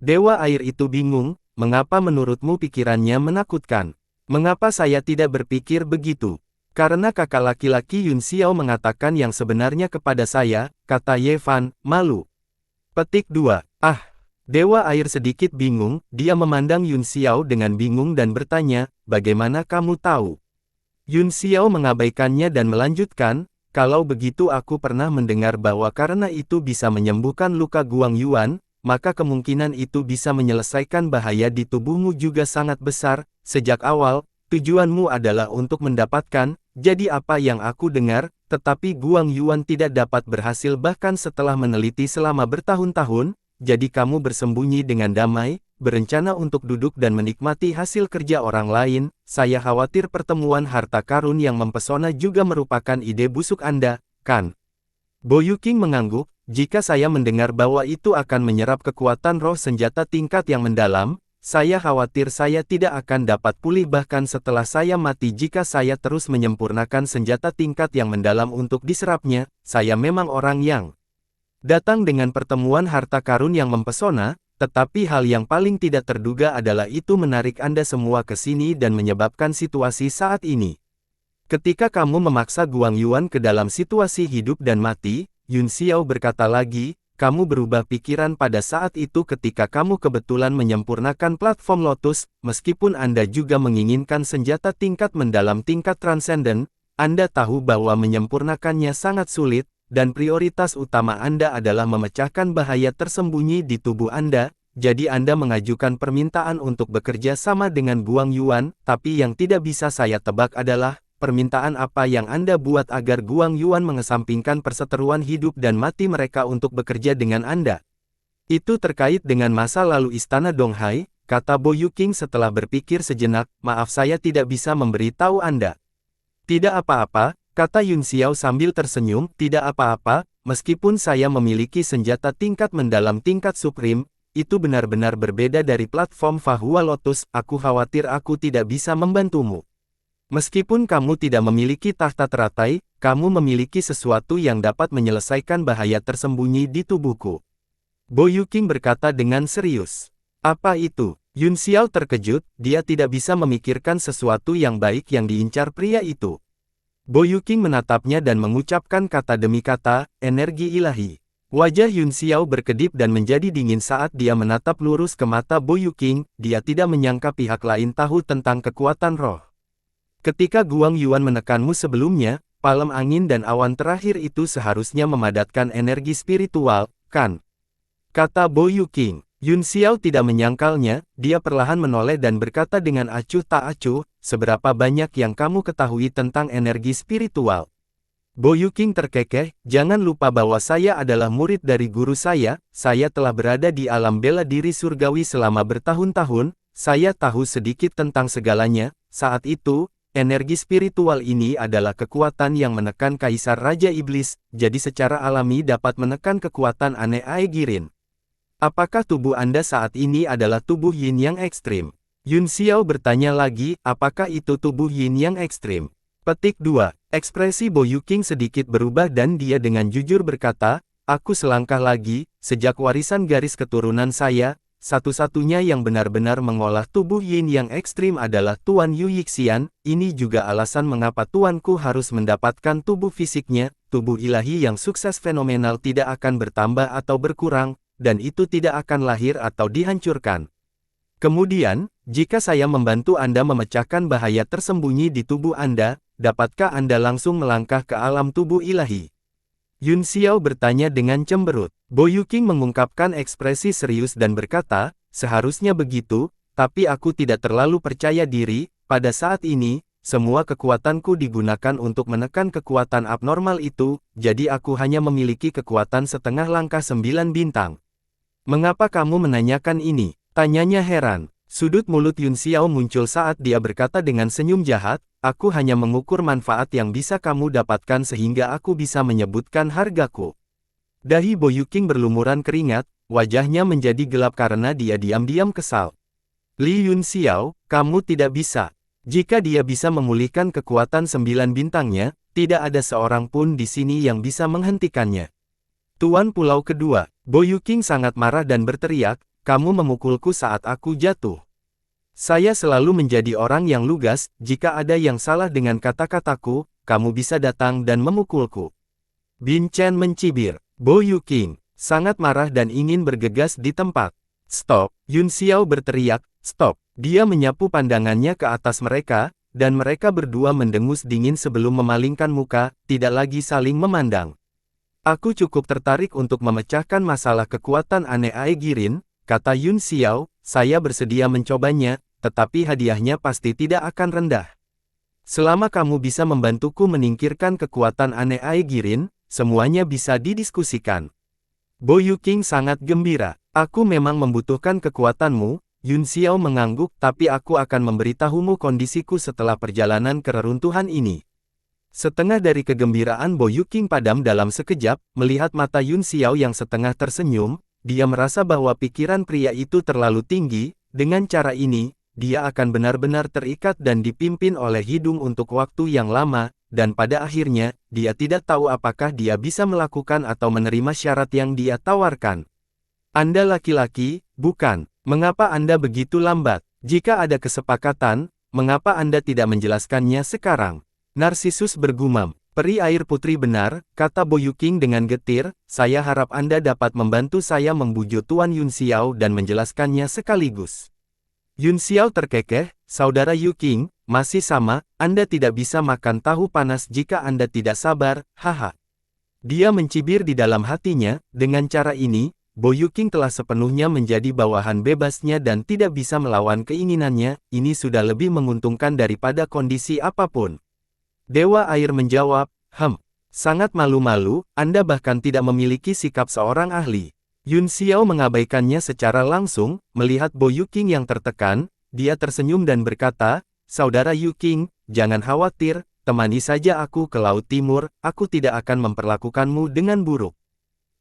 Dewa air itu bingung, mengapa menurutmu pikirannya menakutkan? Mengapa saya tidak berpikir begitu? Karena kakak laki-laki Yun Xiao mengatakan yang sebenarnya kepada saya, kata Ye Fan, malu. Petik 2. Dewa air sedikit bingung, dia memandang Yun Xiao dengan bingung dan bertanya, bagaimana kamu tahu? Yun Xiao mengabaikannya dan melanjutkan, kalau begitu aku pernah mendengar bahwa karena itu bisa menyembuhkan luka Guang Yuan, maka kemungkinan itu bisa menyelesaikan bahaya di tubuhmu juga sangat besar. Sejak awal, tujuanmu adalah untuk mendapatkan, jadi apa yang aku dengar, tetapi Guang Yuan tidak dapat berhasil bahkan setelah meneliti selama bertahun-tahun. Jadi kamu bersembunyi dengan damai, berencana untuk duduk dan menikmati hasil kerja orang lain. Saya khawatir pertemuan harta karun yang mempesona juga merupakan ide busuk Anda, kan? Boyuking mengangguk, jika saya mendengar bahwa itu akan menyerap kekuatan roh senjata tingkat yang mendalam, saya khawatir saya tidak akan dapat pulih bahkan setelah saya mati jika saya terus menyempurnakan senjata tingkat yang mendalam untuk diserapnya. Saya memang orang yang datang dengan pertemuan harta karun yang mempesona, tetapi hal yang paling tidak terduga adalah itu menarik Anda semua ke sini dan menyebabkan situasi saat ini. Ketika kamu memaksa Guang Yuan ke dalam situasi hidup dan mati, Yun Xiao berkata lagi, kamu berubah pikiran pada saat itu ketika kamu kebetulan menyempurnakan platform Lotus, meskipun Anda juga menginginkan senjata tingkat mendalam tingkat transenden, Anda tahu bahwa menyempurnakannya sangat sulit, dan prioritas utama Anda adalah memecahkan bahaya tersembunyi di tubuh Anda, jadi Anda mengajukan permintaan untuk bekerja sama dengan Guang Yuan, tapi yang tidak bisa saya tebak adalah, permintaan apa yang Anda buat agar Guang Yuan mengesampingkan perseteruan hidup dan mati mereka untuk bekerja dengan Anda. Itu terkait dengan masa lalu Istana Donghai, kata Boyuking setelah berpikir sejenak, maaf saya tidak bisa memberitahu Anda. Tidak apa-apa, kata Yun Xiao sambil tersenyum, tidak apa-apa, meskipun saya memiliki senjata tingkat mendalam tingkat supreme, itu benar-benar berbeda dari platform Fahua Lotus, aku khawatir aku tidak bisa membantumu. Meskipun kamu tidak memiliki tahta teratai, kamu memiliki sesuatu yang dapat menyelesaikan bahaya tersembunyi di tubuhku. Boyuking berkata dengan serius. Apa itu? Yun Xiao terkejut, dia tidak bisa memikirkan sesuatu yang baik yang diincar pria itu. Boyuking menatapnya dan mengucapkan kata demi kata, energi ilahi. Wajah Yun Xiao berkedip dan menjadi dingin saat dia menatap lurus ke mata Boyuking, dia tidak menyangka pihak lain tahu tentang kekuatan roh. Ketika Guang Yuan menekanmu sebelumnya, palem angin dan awan terakhir itu seharusnya memadatkan energi spiritual, kan? Kata Boyuking. Yun Xiao tidak menyangkalnya, dia perlahan menoleh dan berkata dengan acuh tak acuh, seberapa banyak yang kamu ketahui tentang energi spiritual. Boyuking terkekeh, jangan lupa bahwa saya adalah murid dari guru saya telah berada di alam bela diri surgawi selama bertahun-tahun, saya tahu sedikit tentang segalanya, saat itu, energi spiritual ini adalah kekuatan yang menekan Kaisar Raja Iblis, jadi secara alami dapat menekan kekuatan aneh Aegirin. Apakah tubuh Anda saat ini adalah tubuh yin yang ekstrim? Yun Xiao bertanya lagi, apakah itu tubuh yin yang ekstrim? Petik 2. Ekspresi Boyuking sedikit berubah dan dia dengan jujur berkata, aku selangkah lagi, sejak warisan garis keturunan saya, satu-satunya yang benar-benar mengolah tubuh yin yang ekstrim adalah Tuan Yu Yixian, ini juga alasan mengapa tuanku harus mendapatkan tubuh fisiknya, tubuh ilahi yang sukses fenomenal tidak akan bertambah atau berkurang, dan itu tidak akan lahir atau dihancurkan. Kemudian, jika saya membantu Anda memecahkan bahaya tersembunyi di tubuh Anda, dapatkah Anda langsung melangkah ke alam tubuh ilahi? Yun Xiao bertanya dengan cemberut. Boyuking mengungkapkan ekspresi serius dan berkata, seharusnya begitu, tapi aku tidak terlalu percaya diri, pada saat ini, semua kekuatanku digunakan untuk menekan kekuatan abnormal itu, jadi aku hanya memiliki kekuatan setengah langkah 9 bintang. Mengapa kamu menanyakan ini? Tanyanya heran. Sudut mulut Yun Xiao muncul saat dia berkata dengan senyum jahat, aku hanya mengukur manfaat yang bisa kamu dapatkan sehingga aku bisa menyebutkan hargaku. Dahi Bo Yuking berlumuran keringat, wajahnya menjadi gelap karena dia diam-diam kesal. Li Yunxiao, kamu tidak bisa. Jika dia bisa memulihkan kekuatan 9 bintangnya, tidak ada seorang pun di sini yang bisa menghentikannya. Tuan Pulau Kedua, Bo Yuking sangat marah dan berteriak, kamu memukulku saat aku jatuh. Saya selalu menjadi orang yang lugas, jika ada yang salah dengan kata-kataku, kamu bisa datang dan memukulku. Bin Chen mencibir. Bo Yuking sangat marah dan ingin bergegas di tempat. Stop, Yunxiao berteriak, stop. Dia menyapu pandangannya ke atas mereka, dan mereka berdua mendengus dingin sebelum memalingkan muka, tidak lagi saling memandang. Aku cukup tertarik untuk memecahkan masalah kekuatan aneh Aegirin, kata Yunxiao, saya bersedia mencobanya, tetapi hadiahnya pasti tidak akan rendah. Selama kamu bisa membantuku menyingkirkan kekuatan aneh Aegirin, semuanya bisa didiskusikan. Bo Yuking sangat gembira. Aku memang membutuhkan kekuatanmu, Yunxiao mengangguk, tapi aku akan memberitahumu kondisiku setelah perjalanan ke reruntuhan ini. Setengah dari kegembiraan Bo Yuking padam dalam sekejap, melihat mata Yunxiao yang setengah tersenyum, dia merasa bahwa pikiran pria itu terlalu tinggi, dengan cara ini, dia akan benar-benar terikat dan dipimpin oleh hidung untuk waktu yang lama, dan pada akhirnya, dia tidak tahu apakah dia bisa melakukan atau menerima syarat yang dia tawarkan. Anda laki-laki, bukan? Mengapa Anda begitu lambat? Jika ada kesepakatan, mengapa Anda tidak menjelaskannya sekarang? Narsisus bergumam. Peri air putri benar, kata Bo Yuking dengan getir, saya harap Anda dapat membantu saya membujuk Tuan Yunxiao dan menjelaskannya sekaligus. Yunxiao terkekeh, saudara Yuking, masih sama, Anda tidak bisa makan tahu panas jika Anda tidak sabar, haha. Dia mencibir di dalam hatinya, dengan cara ini, Bo Yuking telah sepenuhnya menjadi bawahan bebasnya dan tidak bisa melawan keinginannya, ini sudah lebih menguntungkan daripada kondisi apapun. Dewa Air menjawab, sangat malu-malu, Anda bahkan tidak memiliki sikap seorang ahli. Yunxiao mengabaikannya secara langsung, melihat Bo Yuking yang tertekan, dia tersenyum dan berkata, saudara Yuking, jangan khawatir, temani saja aku ke Laut Timur, aku tidak akan memperlakukanmu dengan buruk.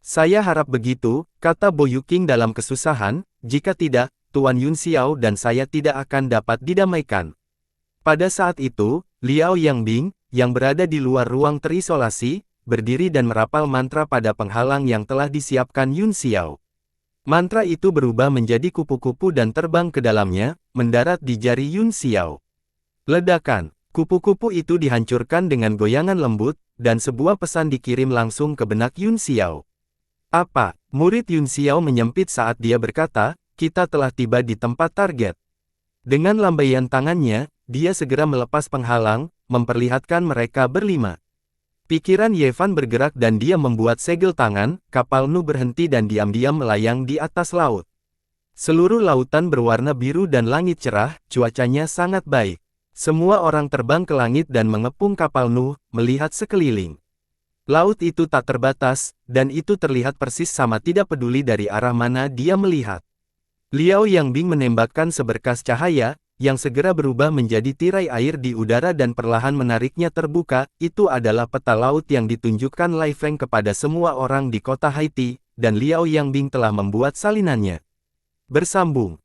Saya harap begitu, kata Bo Yuking dalam kesusahan, jika tidak, Tuan Yunxiao dan saya tidak akan dapat didamaikan. Pada saat itu, Liao Yangbing, yang berada di luar ruang terisolasi, berdiri dan merapal mantra pada penghalang yang telah disiapkan Yunxiao. Mantra itu berubah menjadi kupu-kupu dan terbang ke dalamnya, mendarat di jari Yunxiao. Ledakan, kupu-kupu itu dihancurkan dengan goyangan lembut, dan sebuah pesan dikirim langsung ke benak Yunxiao. Apa? Murid Yunxiao menyempit saat dia berkata, kita telah tiba di tempat target. Dengan lambaian tangannya, dia segera melepas penghalang, memperlihatkan mereka berlima. Pikiran Yevan bergerak dan dia membuat segel tangan, kapal Nu berhenti dan diam-diam melayang di atas laut. Seluruh lautan berwarna biru dan langit cerah, cuacanya sangat baik. Semua orang terbang ke langit dan mengepung kapal Nu, melihat sekeliling. Laut itu tak terbatas, dan itu terlihat persis sama tidak peduli dari arah mana dia melihat. Liao Yangbing menembakkan seberkas cahaya, yang segera berubah menjadi tirai air di udara dan perlahan menariknya terbuka, itu adalah peta laut yang ditunjukkan Lai Feng kepada semua orang di kota Haiti, dan Liao Yangbing telah membuat salinannya. Bersambung.